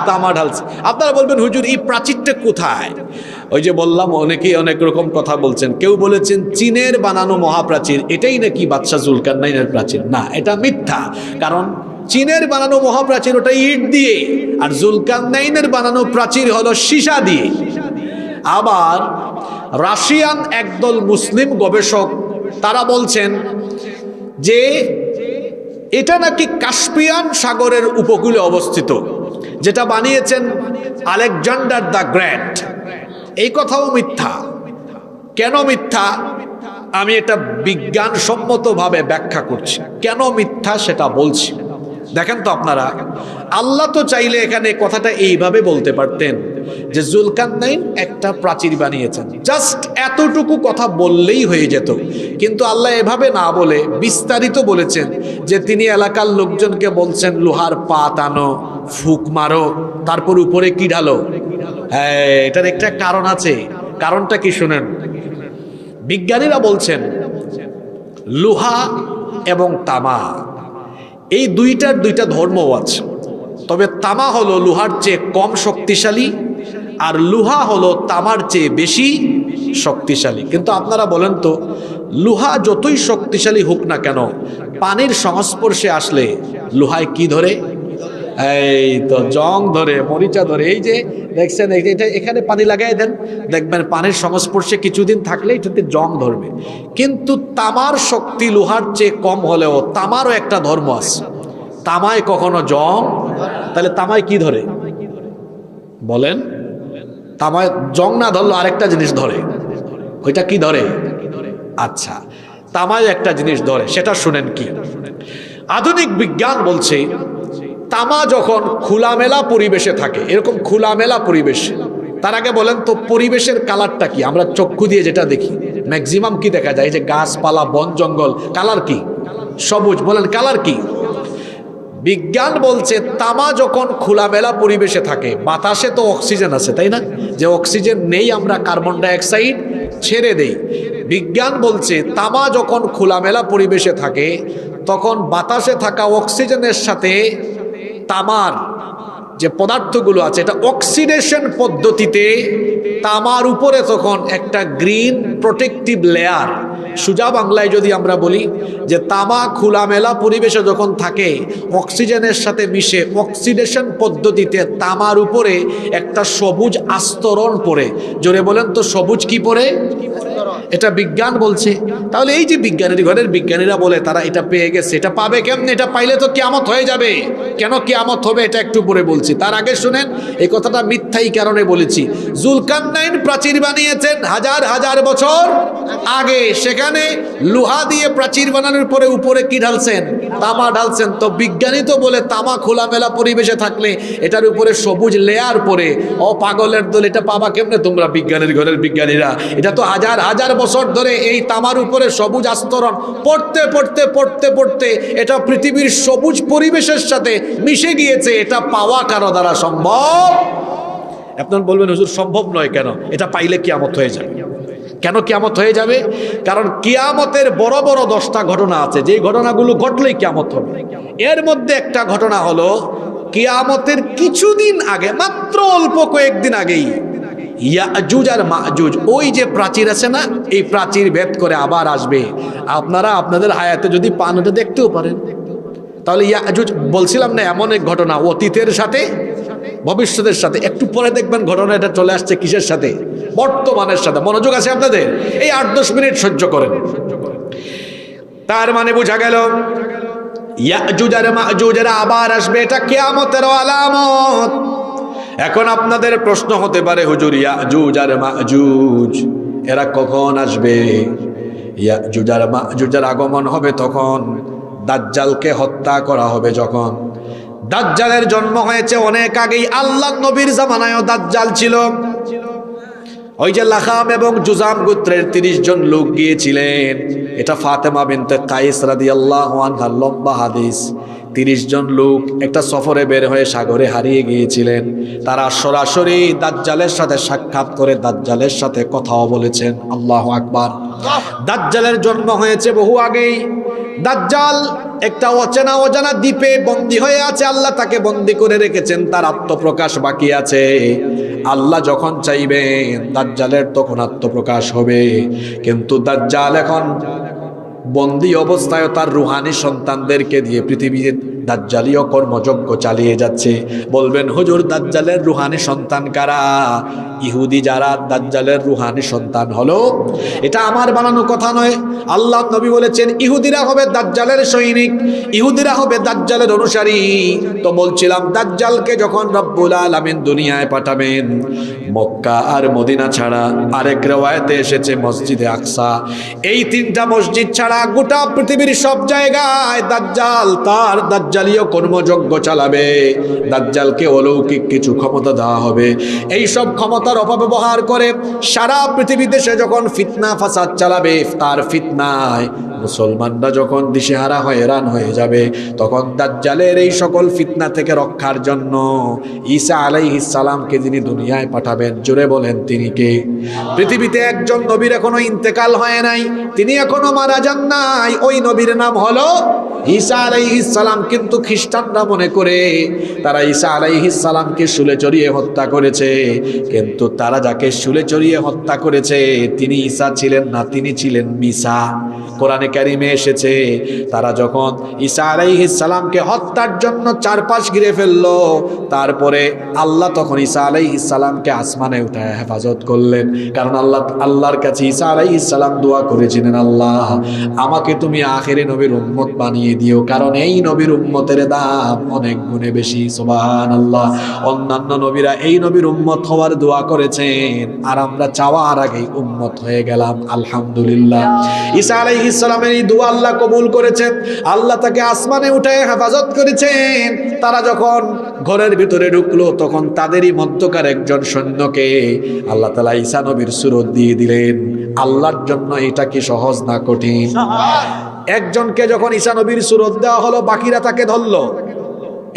তামা ঢালছে। আপনারা বলবেন হুজুর এই প্রাচীরটা কোথায়? ওই যে বললাম, অনেকেই অনেক রকম কথা বলছেন। কেউ বলেছেন চীনের বানানো মহাপ্রাচীর, এটাই নাকি বাদশাহ জুলকারনাইনের প্রাচীর। না, এটা মিথ্যা। কারণ চীনের বানানো মহাপ্রাচীর ওটা ইট দিয়ে, আর জুলকারনাইনের বানানো প্রাচীর হলো সীসা দিয়ে। আবার রাশিয়ান একদল মুসলিম গবেষক তারা বলছেন যে এটা নাকি কাস্পিয়ান সাগরের উপকূলে অবস্থিত, যেটা বানিয়েছেন আলেকজান্ডার দ্য গ্রেট। এই কথাও মিথ্যা। কেন মিথ্যা? আমি এটা বিজ্ঞানসম্মতভাবে ব্যাখ্যা করছি। কেন মিথ্যা সেটা বলছি। দেখেন তো আপনারা, আল্লাহ তো চাইলে এখানে কথাটা এইভাবে বলতে পারতেন যে জুলকারনাইন একটা প্রাচীর বানিয়েছেন, জাস্ট এতটুকু কথা বললেই হয়ে যেত। কিন্তু আল্লাহ এভাবে না বলে বিস্তারিত বলেছেন যে তিনি এলাকার লোকজনকে বলছেন লোহার পাত আনো, ফুক মারো, তারপর উপরে কি ঢালো। হ্যাঁ, এটার একটা কারণ আছে। কারণটা কি শুনেন। বিজ্ঞানীরা বলছেন লোহা এবং তামা এই দুইটার দুইটা ধর্ম আছে। তবে তামা হলো লোহার চেয়ে কম শক্তিশালী, আর লোহা হলো তামার চেয়ে বেশি শক্তিশালী। কিন্তু আপনারা বলেন তো, লোহা যতই শক্তিশালী হোক না কেন, পানির সংস্পর্শে আসলে লোহায় কি ধরে? এই তো জং ধরে, মরিচা ধরে। এই যে দেখছেন, এটা এখানে পানি লাগাই দেন, দেখবেন পানির সংস্পর্শে কিছুদিন থাকলে এটাতে জং ধরবে। কিন্তু তামার শক্তি লোহার চেয়ে কম হলেও তামারও একটা ধর্ম আছে, তামায় কখনো জং। তাহলে তামায় কি ধরে বলেন? তামায় জং না ধরলো আরেকটা জিনিস ধরে। ওইটা কি ধরে? আচ্ছা, তামায় একটা জিনিস ধরে, সেটা শুনেন কি। আধুনিক বিজ্ঞান বলছে তামা যখন খোলামেলা পরিবেশে থাকে, এরকম খোলামেলা পরিবেশ, তার আগে বলেন তো পরিবেশের কালারটা কি? আমরা চক্ষু দিয়ে যেটা দেখি ম্যাক্সিমাম কি দেখা যায়? যে গাছপালা, বন জঙ্গল, কালার কি? সবুজ। বলেন কালার কি? বিজ্ঞান বলছে তামা যখন খোলামেলা পরিবেশে থাকে, বাতাসে তো অক্সিজেন আছে, তাই না? যে অক্সিজেন নেই, আমরা কার্বন ডাইঅক্সাইড ছেড়ে দেই। বিজ্ঞান বলছে তামা যখন খোলামেলা পরিবেশে থাকে, তখন বাতাসে থাকা অক্সিজেনের সাথে তামার যে পদার্থগুলো আছে, এটা অক্সিডেশন পদ্ধতিতে তামার উপরে তখন একটা গ্রিন প্রোটেক্টিভ লেয়ার। সোজা বাংলায় যদি আমরা বলি যে তামা খোলামেলা পরিবেশে যখন থাকে, অক্সিজেনের সাথে মিশে অক্সিডেশন পদ্ধতিতে তামার উপরে একটা সবুজ আস্তরণ পড়ে। জোরে বলেন তো, সবুজ কি পড়ে? এটা বিজ্ঞান বলছে। তাহলে এই যে বিজ্ঞানের ঘরের বিজ্ঞানীরা বলে তারা এটা পেয়ে গেছে, এটা পাবে কেমনে? এটা পাইলে তো কিয়ামত হয়ে যাবে। কেন কিয়ামত হবে এটা একটু পরে বলছি। তার আগে শুনেন, এই কথাটা মিথ্যা এই কারণে বলেছি, জুলকারনাইন প্রাচীর বানিয়েছেন হাজার হাজার বছর আগে। সেখানে লোহা দিয়ে প্রাচীর বানানোর পরে উপরে কি ঢালছেন? তামা ঢালছেন। তো বিজ্ঞানী তো বলে তামা খোলামেলা পরিবেশে থাকলে এটার উপরে সবুজ লেয়ার পরে। ও পাগলের দল, এটা পাবা কেমনে তোমরা বিজ্ঞানের ঘরের বিজ্ঞানীরা? এটা তো হাজার হাজার বছর ধরে এই তামার উপরে সবুজ আস্তরণ পড়তে পড়তে পড়তে পড়তে এটা পৃথিবীর সবুজ পরিবেশের সাথে মিশে গিয়েছে। এটা পাওয়া কারো দ্বারা সম্ভব? আপনারা বলবেন হুজুর সম্ভব নয় কেন? এটা পাইলে কিয়ামত হয়ে যাবে। কেন কিয়ামত হয়ে যাবে? কারণ কিয়ামতের বড় বড় 10টা ঘটনা আছে, যেই ঘটনাগুলো ঘটলেই কিয়ামত হবে। এর মধ্যে একটা ঘটনা হলো কিয়ামতের কিছুদিন আগে, মাত্র অল্প কয়েকদিন আগেই ইয়াজুজ আর মাজুজ, ওই যে প্রাচীর আছে না, এই প্রাচীর ভেদ করে আবার আসবে। আপনারা আপনাদের হায়াতে যদি পান ওটা দেখতেও পারেন। তাহলে ইয়াজুজ বলছিলাম না, এমন এক ঘটনা অতীতের সাথে ভবিষ্যতের সাথে, একটু পরে দেখবেন ঘটনা এটা চলে আসছে কিসের সাথে? বর্তমানের সাথে। মনোযোগ আছে আপনাদের? এই 8-10 মিনিট সহ্য করেন। তার মানে বোঝা গেল ইয়াজুজ আর মাজুজেরা আবার আসবে, এটা কিয়ামতের আলামত। এখন আপনাদের প্রশ্ন হতে পারে, হুজুর ইয়াজুজ আর মাজুজ এরা কখন আসবে? ইয়াজুজ আর মাজুজের আগমন হবে তখন দাজ্জালকে হত্যা করা হবে যখন। দাজ্জালের জন্ম হয়েছে অনেক আগেই, আল্লাহ নবীর জামানায়ও দাজ্জাল ছিল। ওই যে লাখাম এবং জুজাম গোত্রের 30 জন লোক গিয়েছিলেন, এটা ফাতেমা বিনতে কাইস রাদিয়াল্লাহু আনহার লম্বা হাদিস। 30 জন লোক একটা সফরে বের হয়ে সাগরে হারিয়ে গিয়েছিলেন। তারা সরাসরি দাজ্জালের সাথে সাক্ষাৎ করে দাজ্জালের সাথে কথাও বলেছেন। আল্লাহু আকবার। দাজ্জালের জন্ম হয়েছে বহু আগেই। দাজ্জাল একটা অচেনা অজানা দ্বীপে বন্দী হয়ে আছে, আল্লাহ তাকে বন্দী করে রেখেছেন, তার আত্মপ্রকাশ বাকি আছে। আল্লাহ যখন চাইবেন দাজ্জালের তখন আত্মপ্রকাশ হবে। কিন্তু দাজ্জাল এখন বন্দী অবস্থায় তার রুহানি সন্তানদেরকে দিয়ে পৃথিবীর দাজ্জালীয় কর্মযজ্ঞ চালিয়ে যাচ্ছে। বলবেন হুজুর দাজ্জালের রুহানি সন্তান কারা? ইহুদি যারা দাজ্জালের রুহানি সন্তান হলো, এটা আমার বানানো কথা নয়। আল্লাহ নবী বলেছেন ইহুদিরা হবে দাজ্জালের সৈনিক, ইহুদিরা হবে দাজ্জালের অনুসারী। তো বলছিলাম দাজ্জালকে যখন রব্বুল আলামিন দুনিয়ায় পাঠাবেন, মক্কা আর মদিনা ছাড়া আরেক রিওয়ায়াতে এসেছে মসজিদে আকসা, এই 3টা মসজিদ ছাড়া গোটা পৃথিবীর সব জায়গায় দাজ্জাল তার দাজ্জালীয় কর্মযজ্ঞ চালাবে। দাজ্জালকে অলৌকিক কিছু ক্ষমতা দেওয়া হবে। এই সব ক্ষমতার অপব্যবহার করে সারা পৃথিবীতে সে যখন ফিতনা ফাসাদ চালাবে, তার ফিতনায় মুসলমানরা যখন দিশেহারা হয়ে হয়রান হয়ে যাবে, তখন দাজ্জালের এই সকল ফিতনা থেকে রক্ষার জন্য ঈসা আলাইহিস সালামকে যিনি দুনিয়ায় পাঠাবেন, জোরে বলেন তিনি কে? পৃথিবীতে একজন নবীর এখনো ইন্তেকাল হয় নাই, তিনি এখনো মারা যান নাই, ওই নবীর নাম হলো ঈসা আলাইহিস সালাম। কিন্তু খ্রিস্টানরা মনে করে তারা ঈসা আলাইহিস সালামকে শুলে চড়িয়ে হত্যা করেছে, কিন্তু তারা যাকে শুলে চড়িয়ে হত্যা করেছে তিনি ঈসা ছিলেন না, তিনি ছিলেন মিসা। কোরআনে কারিমে এসেছে তারা যখন ঈসা আলাইহিস সালামকে হত্যার জন্য চারপাশ ঘিরে ফেললো, তারপরে আল্লাহ তখন ঈসা আলাইহিস সালামকে আসমানে উঠায় হেফাজত করলেন। কারণ আল্লাহর কাছে ঈসা আলাইহিস সালাম দোয়া করেছিলেন, আল্লাহ আমাকে তুমি আখেরি নবীর উম্মত বানিয়ে দিও, কারণ এই নবীর উম্মতের দাম অনেক গুণে বেশি। সুবহানাল্লাহ। অন্যান্য নবীরা এই নবীর উম্মত হওয়ার দোয়া করেছেন, আর আমরা চাওয়ার আগেই উম্মত হয়ে গেলাম, আলহামদুলিল্লাহ। ঈসা আলাইহিস সালামের এই দোয়া আল্লাহ কবুল করেছেন, আল্লাহ তাকে আসমানে উঠায় হেফাজত করেছেন। তারা যখন ঘরের ভিতরে ঢুকলো, তখন তাদেরই মধ্যকার একজন সৈন্যকে আল্লাহ তাআলা ঈসা নবীর সুরত দিয়ে দিলেন। আল্লাহর জন্য এটা কি সহজ না কঠিন? একজনকে যখন ঈসা নবীর সুরত দেওয়া হলো, বাকিরা তাকে ধরলো।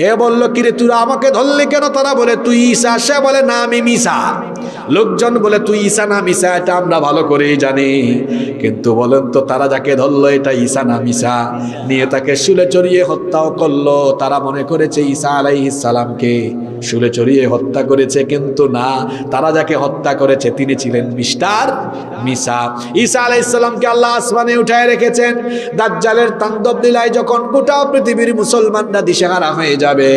এ বলল, কিরে তুই আমাকে ধরলি কেন? তারা বলে তুই ঈসা, সে বলে না আমি মিসা। লোকজন বলে তুই ঈসা না মিসা, এটা আমরা ভালো করেই জানি, কিন্তু বলেন তো তারা যাকে ধরলো এটা ঈসা না মিসা? নিয়ে তাকে শুলে চড়িয়ে হত্যাও করলো। তারা মনে করেছে ঈসা আলাইহিস সালামকে শুলে চড়িয়ে হত্যা করেছে, কিন্তু না, তারা যাকে হত্যা করেছে তিনি ছিলেন মিস্টার মিসা। ঈসা আলাইহিস সালামকে আল্লাহ আসমানে উঠায় রেখেছেন। দাজ্জালের তাণ্ডব লীলায় যখন গোটা পৃথিবীর মুসলমানরা দিশেহারা হয়ে যাবে,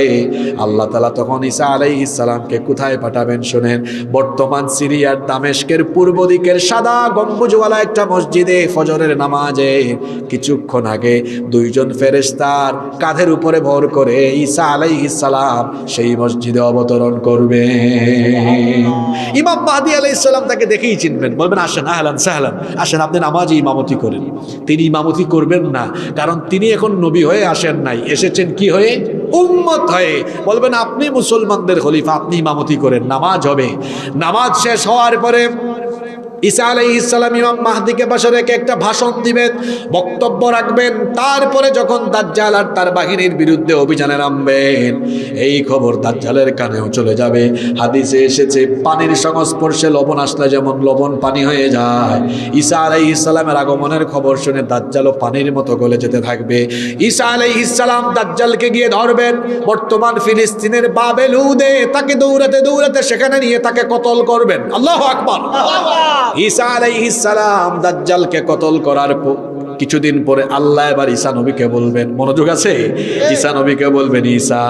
আল্লাহ তাআলা তখন ঈসা আলাইহিস সালামকে কোথায় পাঠাবেন শুনেন? বর্তমান সিরিয়ার দামেস্কের পূর্ব দিকের সাদা গম্বুজওয়ালা একটা মসজিদে ফজরের নামাজে কিছুক্ষণ আগে 2 জন ফেরেশতার কাঁধের উপরে ভর করে ঈসা আলাইহিস সালাম সেই মসজিদে অবতরণ করবে। ইমাম মাহদী আলাইহিস সালাম তাকে দেখেই চিনবেন, বলবেন আসেন, আহলান সাহলান, আসেন আপনি নামাজে ইমামতি করেন। তিনি ইমামতি করবেন না, কারণ তিনি এখন নবী হয়ে আসেন নাই, এসেছেন কি হয়ে? উম্মত হয়ে। বলবেন আপনি মুসলমানদের খলিফা, আপনি ইমামতি করেন, নামাজ হবে। নামাজ শেষ হওয়ার পরে ঈসা আলাইহিস সালাম ইমাম মাহদিকে পাশে রেখে একটা ভাষণ দিবেন, বক্তব্য রাখবেন। তারপরে যখন দাজ্জাল আর তার বাহিনীর বিরুদ্ধে অভিযানে নামবেন, এই খবর দাজ্জালের কানেও চলে যাবে। হাদিসে এসেছে, পানির সংস্পর্শে লবণ আসলে যেমন লবণ পানি হয়ে যায়, ঈসা আলাইহিস সালামের আগমনের খবর শুনে দাজ্জালও পানির মতো গলে যেতে থাকবে। ঈসা আলাইহিস সালাম দাজ্জালকে গিয়ে ধরবেন, বর্তমান ফিলিস্তিনের বাবেলুদে তাকে দৌড়াতে দৌড়াতে সেখানে নিয়ে তাকে কতল করবেন। আল্লাহু আকবার। ঈসা আলাইহিস সালাম দাজ্জালকে কতল করার কিছুদিন পরে আল্লাহ এবার ঈসা নবীকে বলবেন, মনোযোগ আছে, ঈসা নবীকে বলবেন, ঈসা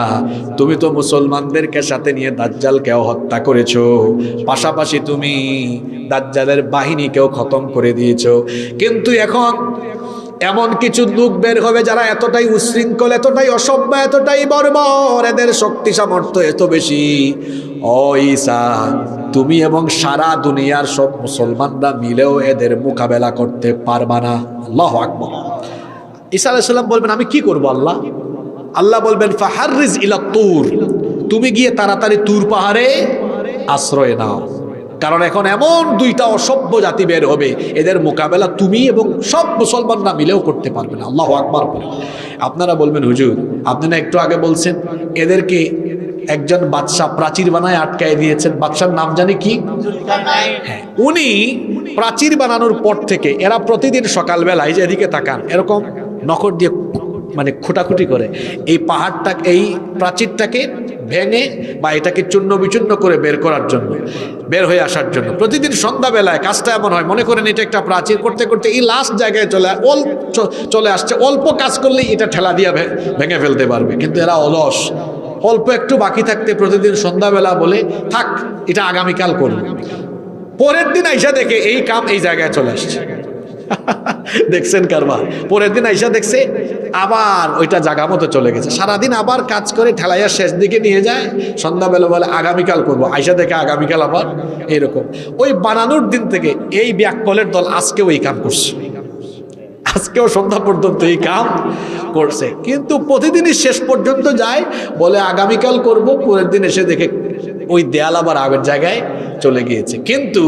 তুমি তো মুসলমানদেরকে সাথে নিয়ে দাজ্জালকেও হত্যা করেছো, পাশাপাশি তুমি দাজ্জালের বাহিনীকেও খতম করে দিয়েছো, কিন্তু এখন এমন কিছু লোক বের হবে যারা এতটাই উশৃঙ্খল, এতটাই অসভ্য, এতটাই বর্বর, এদের শক্তি সামর্থ্য এত বেশি, ও ঈসা তুমি এবং সারা দুনিয়ার সব মুসলমানরা মিলেও এদের মোকাবেলা করতে পারবা না। আল্লাহু আকবার। ঈসা আলাইহিস সালাম বলবেন, আমি কি করব আল্লাহ? আল্লাহ বলবেন, ফাহাররিজ ইলা তুর, তুমি গিয়ে তাড়াতাড়ি তুর পাহাড়ে আশ্রয় নাও, কারণ এখন এমন দুইটা অসভ্য জাতি বের হবে, এদের মোকাবেলা তুমি এবং সব মুসলমানরা মিলেও করতে পারবে না। আল্লাহু আকবার। আপনারা বলবেন, হুজুর আপনি না একটু আগে বলছেন এদেরকে একজন বাদশা প্রাচীর বানায় আটকায় দিয়েছেন, বাদশার নাম জানি কি? হ্যাঁ, উনি প্রাচীর বানানোর পর থেকে এরা প্রতিদিন সকালবেলায় যে এদিকে তাকান, এরকম নখর দিয়ে মানে খোটাখুটি করে এই পাহাড়টা, এই প্রাচীরটাকে ভেঙে বা এটাকে চূর্ণ বিচূর্ণ করে বের করার জন্য, বের হয়ে আসার জন্য প্রতিদিন সন্ধ্যাবেলায় কাজটা এমন হয়, মনে করেন এটা একটা প্রাচীর, করতে করতে এই লাস্ট জায়গায় চলে আসছে, অল্প কাজ করলেই এটা ঠেলা দিয়ে ভেঙে ফেলতে পারবে, কিন্তু এরা অলস, অল্প একটু বাকি থাকতে প্রতিদিন সন্ধ্যাবেলা বলে থাক এটা আগামীকাল করবে, পরের দিন আইসা দেখে এই কাম এই জায়গায় চলে আসছে। দেখছেন কারবার, পরের দিন আইসা দেখছে আবার ওইটা জায়গা মতো চলে গেছে, সারাদিন আবার কাজ করে ঠেলাইয়া শেষ দিকে নিয়ে যায়, সন্ধ্যাবেলা বলে আগামীকাল করবো, আইসা দেখে আগামীকাল আবার এইরকম। ওই বানানোর দিন থেকে এই ব্যাককলের দল আজকেও এই কাম করছে, আজকেও সন্ধ্যা পর্যন্ত এই কাম করছে, কিন্তু প্রতিদিনই শেষ পর্যন্ত যায়, বলে আগামীকাল করব, পরের দিন এসে দেখে ওই দেয়াল আবার আগের জায়গায় চলে গিয়েছে। কিন্তু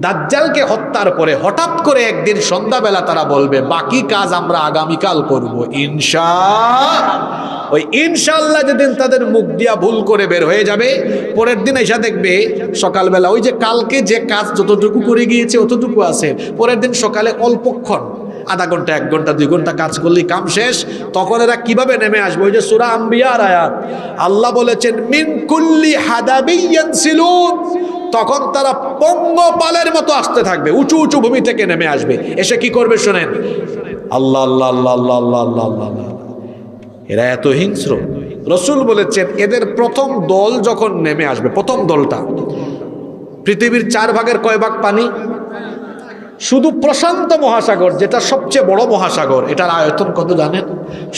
দাজ্জালকে হত্যার পরে হঠাৎ করে একদিন সন্ধ্যাবেলা তারা বলবে বাকি কাজ আমরা আগামীকাল করব ওই ইনশাআল্লাহ যেদিন তাদের মুখ দিয়া ভুল করে বের হয়ে যাবে, পরের দিন এসে দেখবে সকালবেলা ওই যে কালকে যে কাজ যতটুকু করে গিয়েছে অতটুকু আছে, পরের দিন সকালে অল্পক্ষণ, আধা ঘন্টা 1 ঘন্টা 2 ঘন্টা কাজ করলেই কাম শেষ। তখন এরা কিভাবে নেমে আসবে? ওই যে সূরা আম্বিয়ার আয়াত, আল্লাহ বলেছেন মিন কুল্লি হাদাবিয়ান সিলুন, তখন তারা পঙ্গপালের মতো আসতে থাকবে, উঁচু উঁচু ভূমি থেকে নেমে আসবে, এসে কি করবে শোনেন, আল্লাহ আল্লাহ আল্লাহ আল্লাহ আল্লাহ আল্লাহ আল্লাহ। এরা এত হিংস্র, রাসূল বলেছেন এদের প্রথম দল যখন নেমে আসবে, প্রথম দলটা পৃথিবীর 4 ভাগের কয় ভাগ পানি? শুধু প্রশান্ত মহাসাগর, যেটা সবচেয়ে বড় মহাসাগর, এটার আয়তন কত জানেন?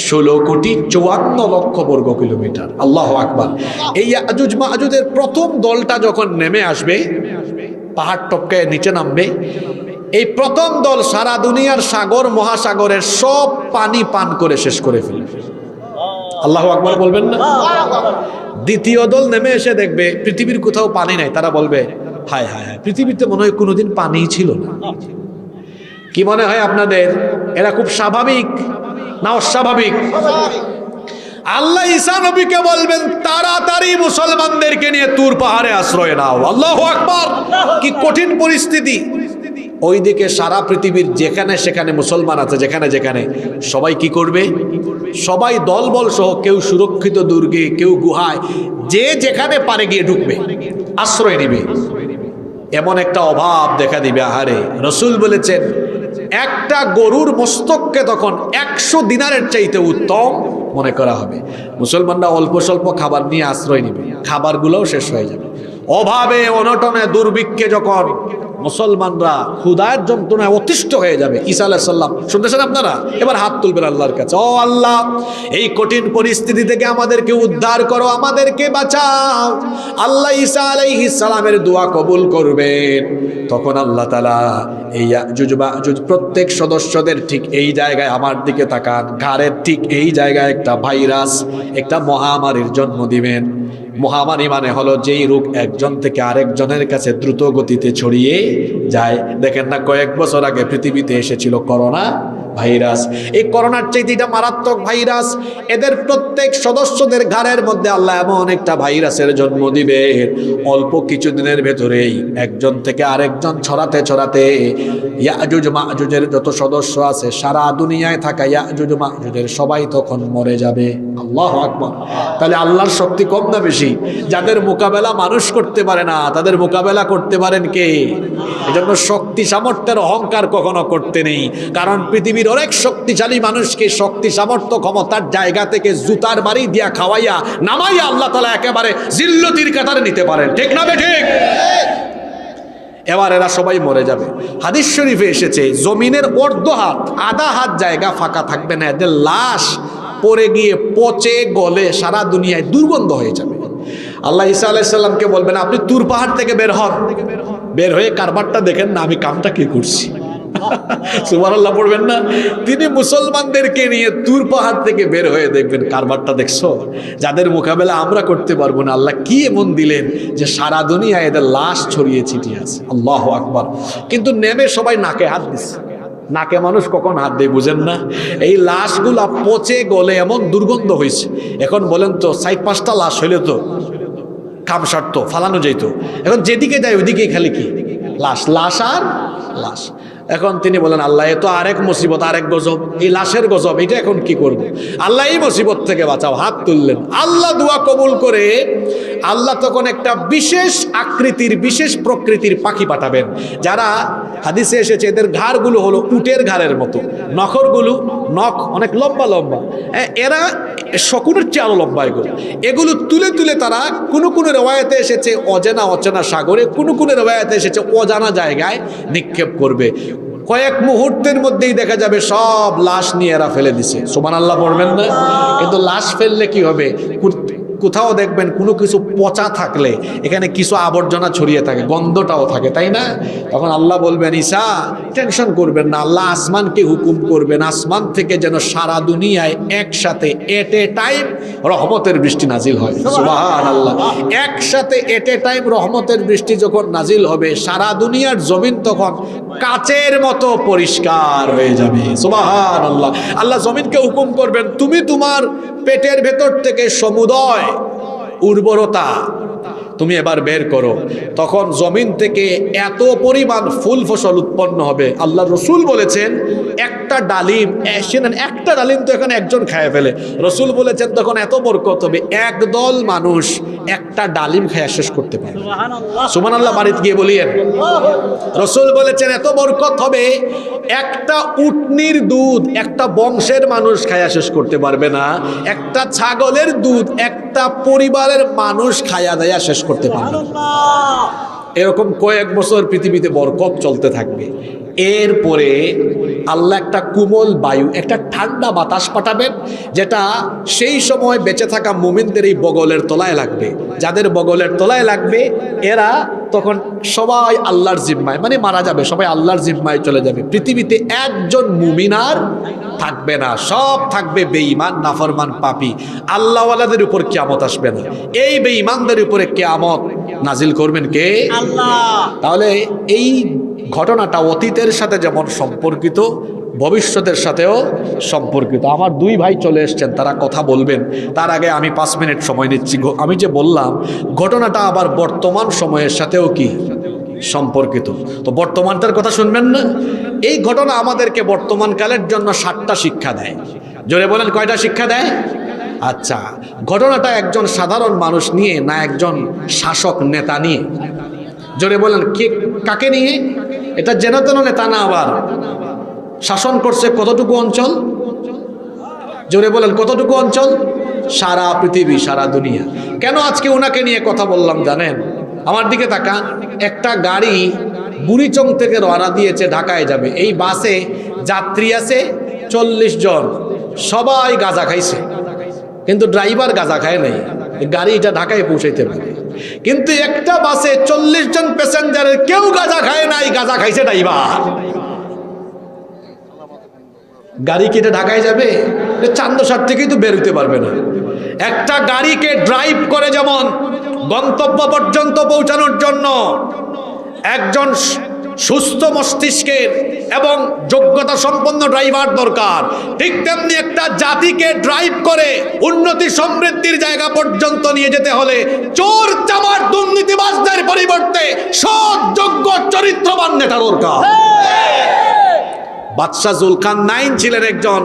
16,54,00,000 বর্গ কিলোমিটার। আল্লাহু আকবার। এই ইয়াজুজ মাজুজের প্রথম দলটা যখন নেমে আসবে, পাহাড় টপকে নিচে নামবে, এই প্রথম দল সারা দুনিয়ার সাগর মহাসাগরের সব পানি পান করে শেষ করে ফেলবে। আল্লাহু আকবার বলবেন না? দ্বিতীয় দল নেমে এসে দেখবে পৃথিবীর কোথাও পানি নাই, তারা বলবে হায় হায় হায়, পৃথিবীতে মনে হয় কোনোদিন পানিই ছিল না। কি মনে হয় আপনাদের, এরা খুব স্বাভাবিক না অস্বাভাবিক? আল্লাহ ঈসা নবীকে বলবেন তাড়াতাড়ি মুসলমানদেরকে নিয়ে তুর পাহাড়ে আশ্রয় নাও। আল্লাহু আকবার। কি কঠিন পরিস্থিতি! ওইদিকে সারা পৃথিবীর যেখানে সেখানে মুসলমান আছে, যেখানে যেখানে, সবাই কি করবে? সবাই দলবল সহ, কেউ সুরক্ষিত দুর্গে, কেউ গুহায়, যে যেখানে পারে গিয়ে ঢুকবে, আশ্রয় নিবে। এমন একটা অভাব দেখা দিবে। আহারে, রাসূল বলেছেন একটা গরুর মস্তককে তখন 100 দিনারের চাইতে উত্তম মনে করা হবে। মুসলমানরা অল্প স্বল্প খাবার নিয়ে আশ্রয় নিবে, খাবারগুলোও শেষ হয়ে যাবে। অভাবে অনটনে দুর্ভিক্ষে যখন মুসলমানরা ক্ষুধার যন্ত্রণায় অতিষ্ঠ হয়ে যাবে, ঈসা আলাইহিস সালাম, শুনতেছেন আপনারা? এবার হাত তুলবেন আল্লাহর কাছে, ও আল্লাহ এই কঠিন পরিস্থিতি থেকে আমাদেরকে উদ্ধার করো, আমাদেরকে বাঁচাও। আল্লাহ ঈসা আলাইহিস সালামের দোয়া কবুল করবেন। তখন আল্লাহ তাআলা এই ইয়াজুজ মাজুজ প্রত্যেক সদস্যদের ঠিক এই জায়গায়, আমার দিকে তাকান, ঘাড়ের ঠিক এই জায়গায় একটা ভাইরাস, একটা মহামারীর জন্ম দিবেন। মহামারী মানে হলো যেই রোগ একজন থেকে আরেকজনের কাছে দ্রুত গতিতে ছড়িয়ে যায়। দেখেন না, কয়েক বছর আগে পৃথিবীতে এসেছিল করোনা ভাইরাস। এই করোনার চাইতে এটা মারাত্মক ভাইরাস। এদের প্রত্যেক সদস্যদের ঘাড়ের মধ্যে আল্লাহ এমন একটা ভাইরাসের জন্ম দিবে, অল্প কিছুদিনের ভেতরেই একজন থেকে আরেকজন ছড়াতে ছড়াতে ইয়াজুজ মাজুজের যত সদস্য আছে সারা দুনিয়ায় থাকা ইয়াজুজ মাজুজের সবাই তখন মরে যাবে। আল্লাহু আকবার। তাহলে আল্লাহর শক্তি কম না বেশি? যাদের মোকাবেলা মানুষ করতে পারে না, তাদের মোকাবেলা করতে পারেন কে? এজন্য শক্তি সামর্থ্যের অহংকার কখনো করতে নেই, কারণ পৃথিবীর অনেক শক্তিশালী মানুষকে শক্তি সামর্থ্য ক্ষমতার জায়গা থেকে জুতার বাড়ি দিয়া খাওয়াইয়া নামাইয়া আল্লাহ তাআলা একেবারে জিল্লতির কাতারে নিতে পারেন। ঠিক না বেঠিক? এবার এরা সবাই মরে যাবে। হাদিস শরীফে এসেছে জমিনের অর্ধ হাত, আধা হাত জায়গা ফাঁকা থাকবে না, এদের লাশ পড়ে গিয়ে পচে গলে সারা দুনিয়ায় দুর্গন্ধ হয়ে যাবে। আল্লাহ ঈসা আলাইহিস সালামকে বলবেন আপনি তুর পাহাড় থেকে বের হন, বের হয়ে কারবারটা দেখেন না আমি কামটা কি করছি। সুবহানাল্লাহ পড়বেন না? তিনি মুসলমানদেরকে নিয়ে তুর পাহাড় থেকে বের হয়ে দেখবেন কারবারটা দেখছো, যাদের মোকাবেলা আমরা করতে পারবো না আল্লাহ কি এমন দিলেন যে সারা দুনিয়ায় এদের লাশ ছড়িয়ে ছিটিয়ে আছে। আল্লাহু আকবার। কিন্তু নেমে সবাই নাকে হাত দিচ্ছে। নাকে মানুষ কখন হাত দেয় বুঝেন না? এই লাশগুলা পচে গলে এমন দুর্গন্ধ হয়েছে। এখন বলেন তো 4-5টা লাশ হইলে তো কাম সারত, ফালানো যেত। এখন যেদিকে যায় ওইদিকেই খালি কি লাশ, লাশ আর লাশ। এখন তিনি বলেন আল্লাহ এ তো আরেক মুসিবত, আরেক গজব, এই লাশের গজব, এটা এখন কি করব? আল্লাহ এই মুসিবত থেকে বাঁচাও। হাত তুললেন, আল্লাহ দোয়া কবুল করে আল্লাহ তখন একটা বিশেষ আকৃতির বিশেষ প্রকৃতির পাখি পাঠাবেন, যারা হাদিসে এসেছে এদের ঘাড়গুলো হলো উটের ঘাড়ের মতো, নখরগুলো নখ অনেক লম্বা লম্বা, এরা শকুনের চেয়ে আরো লম্বা। এগুলো তুলে তুলে তারা কোনো কোনো রেওয়ায়েতে এসেছে অচেনা অচেনা সাগরে, কোনো কোনো রেওয়ায়েতে এসেছে অজানা জায়গায় নিক্ষেপ করবে। কয়েক মুহূর্তের মধ্যেই দেখা যাবে সব লাশ নিয়ে এরা ফেলে দিছে। সুবহানাল্লাহ পড়বেন না? কিন্তু লাশ ফেললে কি হবে? কোথাও দেখবেন কোনো কিছু পচা থাকলে এখানে কিছু আবর্জনা ছড়িয়ে থাকে, গন্ধটাও থাকে, তাই না? তখন আল্লাহ বলবেন ঈসা টেনশন করবেন না, আল্লাহ আসমানকে হুকুম করবেন আসমান থেকে যেন সারা দুনিয়ায় একসাথে এট এ টাইম রহমতের বৃষ্টি নাজিল হয়। সুবহানাল্লাহ। একসাথে এট এ টাইম রহমতের বৃষ্টি যখন নাজিল হবে সারা দুনিয়ার জমিন তখন কাচের মতো পরিষ্কার হয়ে যাবে। সুবহানাল্লাহ। আল্লাহ জমিনকে হুকুম করবেন তুমি তোমার পেটের ভেতর থেকে সমুদয় উর্বরতা তুমি এবার বের করো। তখন জমিন থেকে এত পরিমাণ ফুল ফসল উৎপন্ন হবে। আল্লাহ রসুল বলেছেন একটা ডালিম, একটা ডালিম তো এখানে একজন খায় ফেলে, রসুল বলেছেন তখন এত বরকত হবে একদল মানুষ একটা ডালিম খায় শেষ করতে পারে। সুবহানাল্লাহ বাড়িতে গিয়ে বলিয়েন। রসুল বলেছেন এত বরকত হবে একটা উটনির দুধ একটা বংশের মানুষ খায়া শেষ করতে পারবে না, একটা ছাগলের দুধ একটা পরিবারের মানুষ খায়া দেয়া শেষ করতে পারবে না। এরকম কয়েক বছর পৃথিবীতে বরকত চলতে থাকবে। এরপরে আল্লাহ একটা কোমল বায়ু, একটা ঠান্ডা বাতাস পাঠাবেন, যেটা সেই সময় বেঁচে থাকা মুমিনদের এই বগলের তলায় লাগবে। যাদের বগলের তলায় লাগবে এরা তখন সবাই আল্লাহর জিম্মায়, মানে মারা যাবে, সবাই আল্লাহর জিম্মায় চলে যাবে। পৃথিবীতে একজন মুমিন আর থাকবে না, সব থাকবে বেঈমান নাফরমান পাপী। আল্লাহওয়ালাদের উপর কিয়ামত আসবে না, এই বেঈমানদের উপরে কিয়ামত নাজিল করবেন কে? আল্লাহ। তাহলে এই ঘটনাটা অতীতের সাথে যেমন সম্পর্কিত ভবিষ্যতের সাথেও সম্পর্কিত। আমার দুই ভাই চলে এসছেন, তারা কথা বলবেন, তার আগে আমি 5 মিনিট সময় নিচ্ছি। আমি যে বললাম ঘটনাটা আবার বর্তমান সময়ের সাথেও কি সম্পর্কিত, তো বর্তমানটার কথা শুনবেন না? এই ঘটনা আমাদেরকে বর্তমান কালের জন্য 7টা শিক্ষা দেয়। জোরে বলেন কয়টা শিক্ষা দেয়? আচ্ছা, ঘটনাটা একজন সাধারণ মানুষ নিয়ে না একজন শাসক নেতা নিয়ে? জোরে বলেন কে কাকে নিয়ে? এটা যেন তেন নেতা না, আবার শাসন করছে কতটুকু অঞ্চল? জোরে বলেন কতটুকু অঞ্চল? সারা পৃথিবী, সারা দুনিয়া। কেন আজকে ওনাকে নিয়ে কথা বললাম জানেন? আমার দিকে তাকান, একটা গাড়ি বুড়িচং থেকে রওনা দিয়েছে, ঢাকায় যাবে। এই বাসে যাত্রী আছে 40 জন, সবাই গাঁজা খাইছে, কিন্তু ড্রাইভার গাঁজা খায় নাই। গাড়িটা ঢাকায় পৌঁছাইতে পারে, কিন্তু একটা বাসে 40 জন প্যাসেঞ্জারের কেউ গাঁজা খায় নাই, গাঁজা খাইছে ড্রাইভার। গাড়ি কেটে ঢাকায় যাবে, চান্দশার থেকেই তো বেরোতে পারবে না। একটা গাড়িকে ড্রাইভ করে যেমন গন্তব্য পর্যন্ত পৌঁছানোর জন্য একজন সুস্থ মস্তিষ্কের এবং যোগ্যতা সম্পন্ন ড্রাইভার দরকার, ঠিক তেমনি একটা জাতিকে ড্রাইভ করে উন্নতি সমৃদ্ধির জায়গা পর্যন্ত নিয়ে যেতে হলে চোর চামার দুর্নীতিবাজদের পরিবর্তে সৎ যোগ্য চরিত্রবান নেতা দরকার। বাদশাহ জুলকারনাইন ছিলেন একজন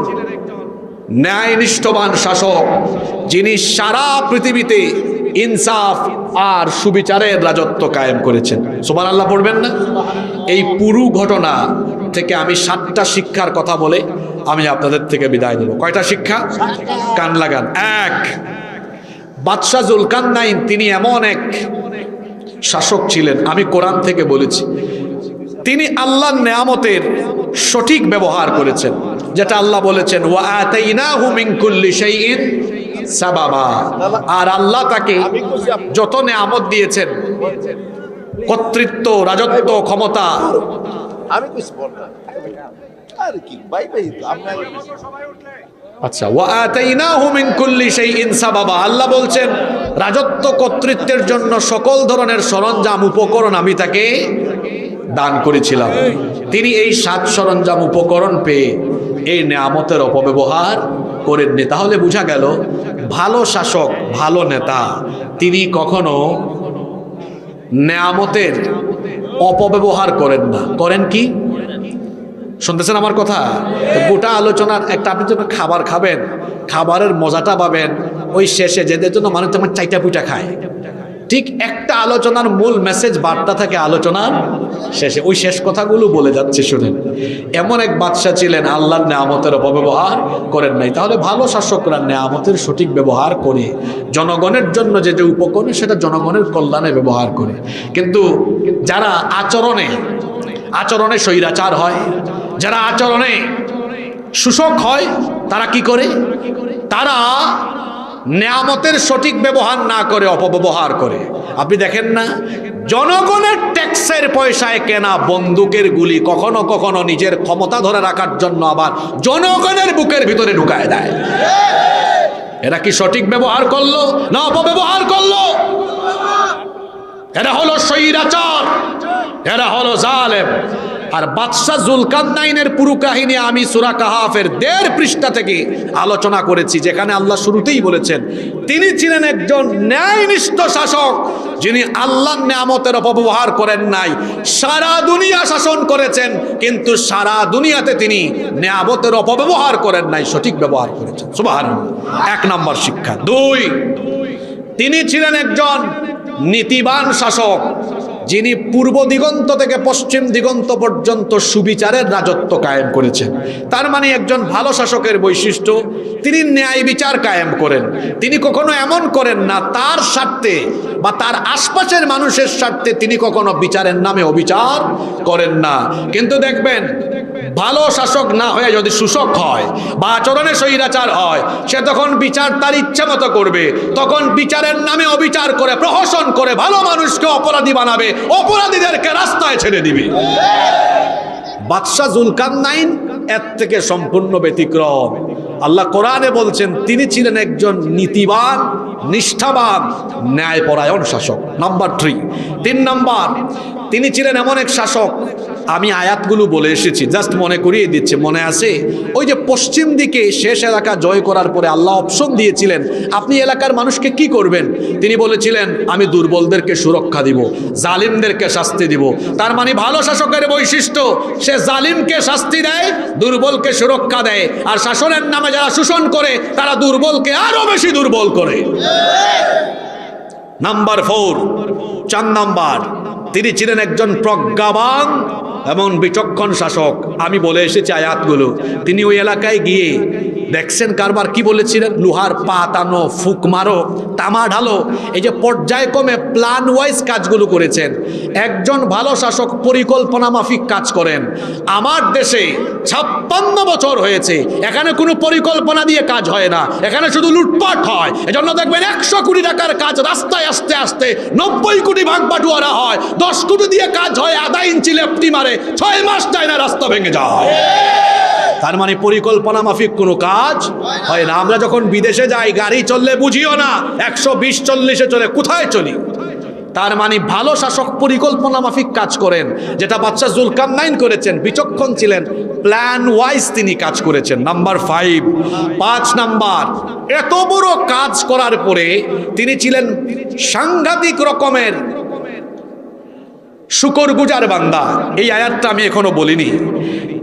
ন্যায়নিষ্ঠবান শাসক, যিনি সারা পৃথিবীতে ইনসাফ আর সুবিচারের রাজত্ব কায়েম করেছেন। সুবহানাল্লাহ পড়বেন না? এই পুরো ঘটনা থেকে আমি 7টা শিক্ষার কথা বলে আমি আপনাদের থেকে বিদায় নেব। কয়টা শিক্ষা? কান লাগান। 1, বাদশাহ জুলকারনাইন তিনি এমন এক শাসক ছিলেন, আমি কোরআন থেকে বলেছি, তিনি আল্লাহর নেয়ামতের সঠিক ব্যবহার করেছেন, যেটা আল্লাহ বলেছেন ওয়া আতাইনাহু মিন কুল্লি শাইইন সাবাবা। আর আল্লাহ তাকে যত নেয়ামত দিয়েছেন, কর্তৃত্ব, রাজত্ব, ক্ষমতা, আমি কিছু বললাম আর কি ভাই ভাই আমরা আচ্ছা, ওয়া আতাইনাহু মিন কুল্লি শাইইন সাবাবা, আল্লাহ বলছেন রাজত্ব কর্তৃত্বের জন্য সকল ধরনের সরঞ্জাম উপকরণ আমি তাকে দান করেছিলাম। তিনি এই 7 সরঞ্জাম উপকরণ পেয়ে এই নেয়ামতের অপব্যবহার করেননি। তাহলে বোঝা গেল ভালো শাসক, ভালো নেতা তিনি কখনো নেয়ামতের অপব্যবহার করেন না। করেন কি? শুনতেছেন আমার কথা? গোটা আলোচনার একটা, আপনি যখন খাবার খাবেন, খাবারের মজাটা পাবেন ওই শেষে, যেদের জন্য মানুষ তোমার চাইটা পুইটা খায়, ঠিক একটা আলোচনার মূল মেসেজ বার্তা থাকে আলোচনার শেষে, ওই শেষ কথাগুলো বলে যাচ্ছে শুনেন। এমন এক বাদশা ছিলেন আল্লাহর নেয়ামতের অপব্যবহার করেন নাই। তাহলে ভালো শাসকরা নেয়ামতের সঠিক ব্যবহার করে জনগণের জন্য যে যে উপকরণ সেটা জনগণের কল্যাণে ব্যবহার করে। কিন্তু যারা আচরণে স্বৈরাচার হয়, যারা আচরণে শোষক হয়, তারা কি করে? তারা নেয়ামতের সঠিক ব্যবহার না করে অপব্যবহার করে। আপনি দেখেন না, জনগণের ট্যাক্সের পয়সায় কেনা বন্দুকের গুলি কখনো কখনো নিজের ক্ষমতা ধরে রাখার জন্য আবার জনগণের বুকের ভিতরে ঢুকায় দেয়। এরা কি সঠিক ব্যবহার করলো না অপব্যবহার করলো? এরা হলো স্বৈরাচার, এরা হলো জালেম। আর বাদশাহ জুলকারনাইনের পুরো কাহিনী আমি সূরা কাহাফের 1.5 পৃষ্ঠা থেকে আলোচনা করেছি, যেখানে আল্লাহ শুরুতেই বলেছেন তিনি ছিলেন একজন ন্যায়নিষ্ঠ শাসক, যিনি আল্লাহর নেয়ামতের অপব্যবহার করেন নাই। সারা দুনিয়া শাসন করেছেন, কিন্তু সারা দুনিয়াতে তিনি নেয়ামতের অপব্যবহার করেন নাই, সঠিক ব্যবহার করেছেন। সুবহানাল্লাহ। 1 নম্বর শিক্ষা। 2, তিনি ছিলেন একজন নীতিবান শাসক, যিনি পূর্ব দিগন্ত থেকে পশ্চিম দিগন্ত পর্যন্ত সুবিচারের রাজত্ব কায়েম করেছেন। তার মানে একজন ভালো শাসকের বৈশিষ্ট্য, তিনি ন্যায় বিচার কায়েম করেন। তিনি কখনো এমন করেন না তার স্বার্থে বা তার আশপাশের মানুষের স্বার্থে তিনি কখনো বিচারের নামে অবিচার করেন না। কিন্তু দেখবেন ভালো শাসক না হয়ে যদি শোষক হয় বা আচরণে স্বৈরাচার হয়, সে তখন বিচার তার ইচ্ছা মতো করবে, তখন বিচারের নামে অবিচার করে, প্রহসন করে ভালো মানুষকে অপরাধী বানাবে, অপরাধীদেরকে রাস্তায় ছেড়ে দিবে। বাদশাহ জুলকারনাইন এর থেকে সম্পূর্ণ ব্যতিক্রম। আল্লাহ কোরআনে বলছেন তিনি ছিলেন একজন নীতিবান, নিষ্ঠাবান, ন্যায়পরায়ণ শাসক। নাম্বার 3, 3 নাম্বার, তিনি ছিলেন এমন এক শাসক, আমি আয়াতগুলো বলে এসেছি, জাস্ট মনে করিয়ে দিচ্ছে, মনে আছে? ওই যে পশ্চিম দিকে শেষ এলাকা জয় করার পরে আল্লাহ অপশন দিয়েছিলেন আপনি এলাকার মানুষকে কি করবেন। তিনি বলেছিলেন আমি দুর্বলদেরকে সুরক্ষা দিব, জালিমদেরকে শাস্তি দিব। তার মানে ভালো শাসকের বৈশিষ্ট্য, সে জালিমকে শাস্তি দেয়, দুর্বলকে সুরক্ষা দেয়, আর শাসনের নামে যারা শোষণ করে তারা দুর্বলকে আরো বেশি দুর্বল করে। নাম্বার 4, 4 নাম্বার, তিনি ছিলেন একজন প্রজ্ঞাবান এবং বিচক্ষণ শাসক। আমি বলে এসেছি আয়াতগুলো। তিনি ওই এলাকায় গিয়ে দেখছেন কারবার কি বলেছিলেন, লোহার পা টানো, ফুক মারো, তামা ঢালো, এই যে পর্যায়ক্রমে প্ল্যান ওয়াইজ কাজগুলো করেছেন। একজন ভালো শাসক পরিকল্পনা মাফিক কাজ করেন। আমার দেশে 56 বছর হয়েছে, এখানে কোনো পরিকল্পনা দিয়ে কাজ হয় না, এখানে শুধু লুটপাট হয়। এজন্য দেখবেন 100 কোটি টাকার কাজ রাস্তায় আস্তে আস্তে 90 কোটি ভাগ বাটুয়ারা হয়। 10 কোটি দিয়ে কাজ হয়, আধা ইঞ্চি লেফটি মারে, 6 মাস যায় না, রাস্তা ভেঙে যায়। তার মানে পরিকল্পনা মাফিক কোনো কাজ হয় না। আমরা যখন বিদেশে যাই গাড়ি চললে বুঝিও না 120-40-এ চলে, কোথায় চলি? তার মানে ভালো শাসক পরিকল্পনা মাফিক কাজ করেন, যেটা বাদশা জুলকারনাইন করেছেন। বিচক্ষণ ছিলেন, প্ল্যান ওয়াইজ তিনি কাজ করেছেন। নাম্বার 5 নাম্বার, এত বড় কাজ করার পরে তিনি ছিলেন সাংঘাতিক রকমের শুকরগুজার বান্দা। এই আয়াতটা আমি এখনো বলিনি।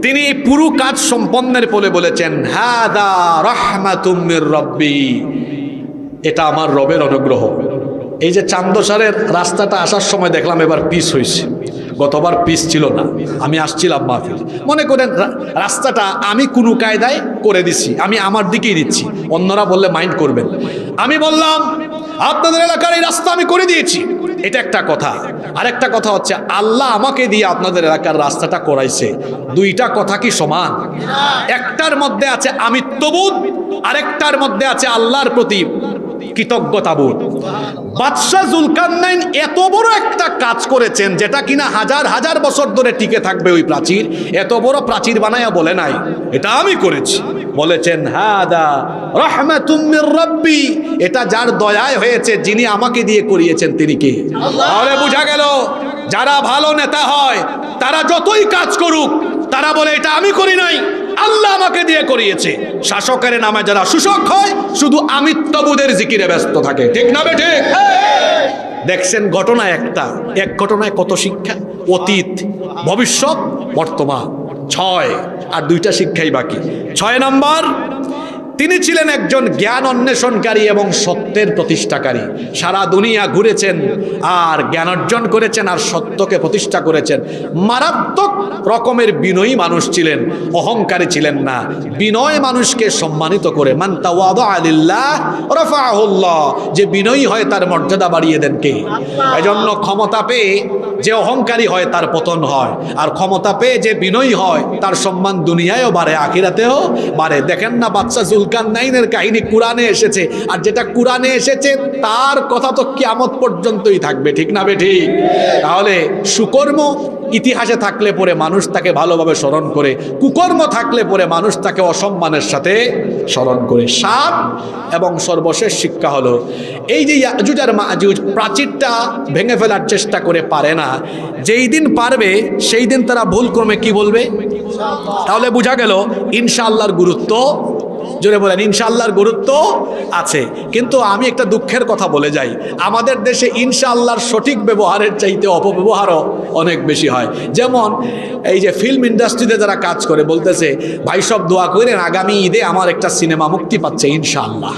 তিনি এই পুরো কাজ সম্পন্নের পরে বলেছেন, হাদা রাহমাতুম মির রব্বি, এটা আমার রবের অনুগ্রহ। এই যে চান্দসারের রাস্তাটা আসার সময় দেখলাম এবার পিচ হয়েছে, গতবার পিচ ছিল না। আমি আসছিলাম মাহফিল, মনে করেন রাস্তাটা আমি কোনো কায়দায় করে দিছি, আমি আমার দিকেই দিচ্ছি, অন্যরা বললে মাইন্ড করবেন। আমি বললাম আপনাদের এলাকার এই রাস্তা আমি করে দিয়েছি, এটা একটা কথা। আরেকটা কথা হচ্ছে আল্লাহ আমাকে দিয়ে আপনাদের এলাকার রাস্তাটা করাইছে। দুইটা কথা কি সমান? একটার মধ্যে আছে আমিত্ববোধ, আরেকটার মধ্যে আছে আল্লাহর প্রতি কৃতজ্ঞতাবোধ। বাদশা জুলকারনাইন এত বড় একটা কাজ করেছেন যেটা কিনা হাজার হাজার বছর ধরে টিকে থাকবে। ওই প্রাচীর এত বড় প্রাচীর বানায়া বলে নাই এটা আমি করেছি, বলেছেন হাদা রাহমাতুম মির রব্বি, এটা যার দয়ায় হয়েছে, যিনি আমাকে দিয়ে করিয়েছেন তিনি কে? তাহলে বোঝা গেল যারা ভালো নেতা হয় তারা যতই কাজ করুক তারা বলে এটা আমি করি নাই, আল্লাহ আমাকে দিয়ে করিয়েছে। শাসকের নামে যারা শোষক হয় শুধু আমিত্ববোধের জিকিরে ব্যস্ত থাকে, ঠিক না বে ঠিক? দেখছেন ঘটনা একটা, এক ঘটনায় কত শিক্ষা, অতীত, ভবিষ্যৎ, বর্তমান। 6 আর 2টা শিক্ষাই বাকি। 6 নাম্বার, তিনি ছিলেন একজন জ্ঞান অন্বেষণকারী এবং সত্যের প্রতিষ্ঠাকারী। সারা দুনিয়া ঘুরেছেন আর জ্ঞান অর্জন করেছেন আর সত্যকে প্রতিষ্ঠা করেছেন। মারাত্মক রকমের বিনয়ী মানুষ ছিলেন, অহংকারী ছিলেন না। বিনয় মানুষকে সম্মানিত করে। মান তাওয়াদা লিল্লাহ রাফাহুল্লাহ, যে বিনয়ী হয় তার মর্যাদা বাড়িয়ে দেন কে? এজন্য ক্ষমতা পেয়ে যে অহংকারী হয় তার পতন হয়, আর ক্ষমতা পেয়ে যে বিনয়ী হয় তার সম্মান দুনিয়ায়ও বাড়ে, আখিরাতেও বাড়ে। দেখেন না বাদশা জুলকারনাইনের কাহিনী কোরআনে এসেছে, আর যেটা কোরআনে এসেছে তার কথা তো কিয়ামত পর্যন্তই থাকবে, ঠিক না বে ঠিক? তাহলে সুকর্ম ইতিহাসে থাকলে পরে মানুষ তাকে ভালোভাবে স্মরণ করে, কুকর্ম থাকলে পরে মানুষ তাকে অসম্মানের সাথে স্মরণ করে। 7 এবং সর্বশেষ শিক্ষা হলো এই যে ইয়াজুজ আর মাজুজ প্রাচীরটা ভেঙে ফেলার চেষ্টা করে পারে না, যেই দিন পারবে সেই দিন তারা ভুল ক্রমে কি বলবে? তাহলে বোঝা গেল ইনশাআল্লাহর গুরুত্ব, জোরে বলেন ইনশাআল্লাহর গুরুত্ব আছে। কিন্তু আমি একটা দুঃখের কথা বলে যাই, আমাদের দেশে ইনশাআল্লাহর সঠিক ব্যবহারের চাইতে অপব্যবহারও অনেক বেশি হয়। যেমন এই যে ফিল্ম ইন্ডাস্ট্রিতে যারা কাজ করে বলতেছে, ভাই সব দোয়া করেন আগামী ঈদে আমার একটা সিনেমা মুক্তি পাচ্ছে ইনশাআল্লাহ।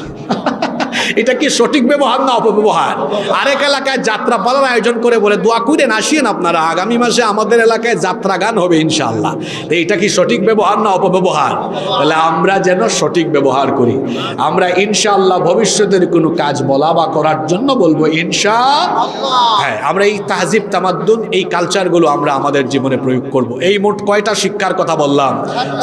এটা কি সঠিক ব্যবহার না অপব্যবহার? আরেক এলাকায় যাত্রা পালার আয়োজন করে বলে দোয়া করেন আসিয়েন আপনারা, আগামী মাসে আমাদের এলাকায় যাত্রা গান হবে ইনশাআল্লাহ। তো এটা কি সঠিক ব্যবহার না অপব্যবহার? তাহলে আমরা যেন সঠিক ব্যবহার করি। আমরা ইনশাআল্লাহ ভবিষ্যতের কোনো কাজ বলা বা করার জন্য বলবো ইনশাআল্লাহ। হ্যাঁ, আমরা এই তাহজিব তামাদ্দুন এই কালচারগুলো আমরা আমাদের জীবনে প্রয়োগ করব। এই মোট কয়টা শিক্ষার কথা বললাম?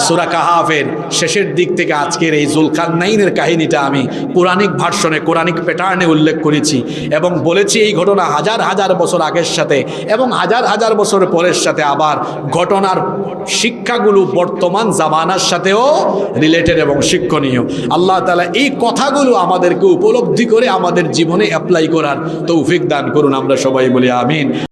সূরা কাহাফের শেষের দিক থেকে আজকের এই জুলকারনাইনের কাহিনীটা আমি পৌরাণিক ভার্সনে, কোরআনিক প্যাটার্নে উল্লেখ করেছি এবং বলেছি এই ঘটনা হাজার হাজার বছর আগের সাথে এবং হাজার হাজার বছর পরের সাথে, আবার ঘটনার শিক্ষাগুলো বর্তমান জামানার সাথেও রিলেটেড এবং শিক্ষণীয়। আল্লাহ তাআলা এই কথাগুলো আমাদেরকে উপলব্ধি করে আমাদের জীবনে অ্যাপ্লাই করার তৌফিক দান করুন। আমরা সবাই বলি আমিন।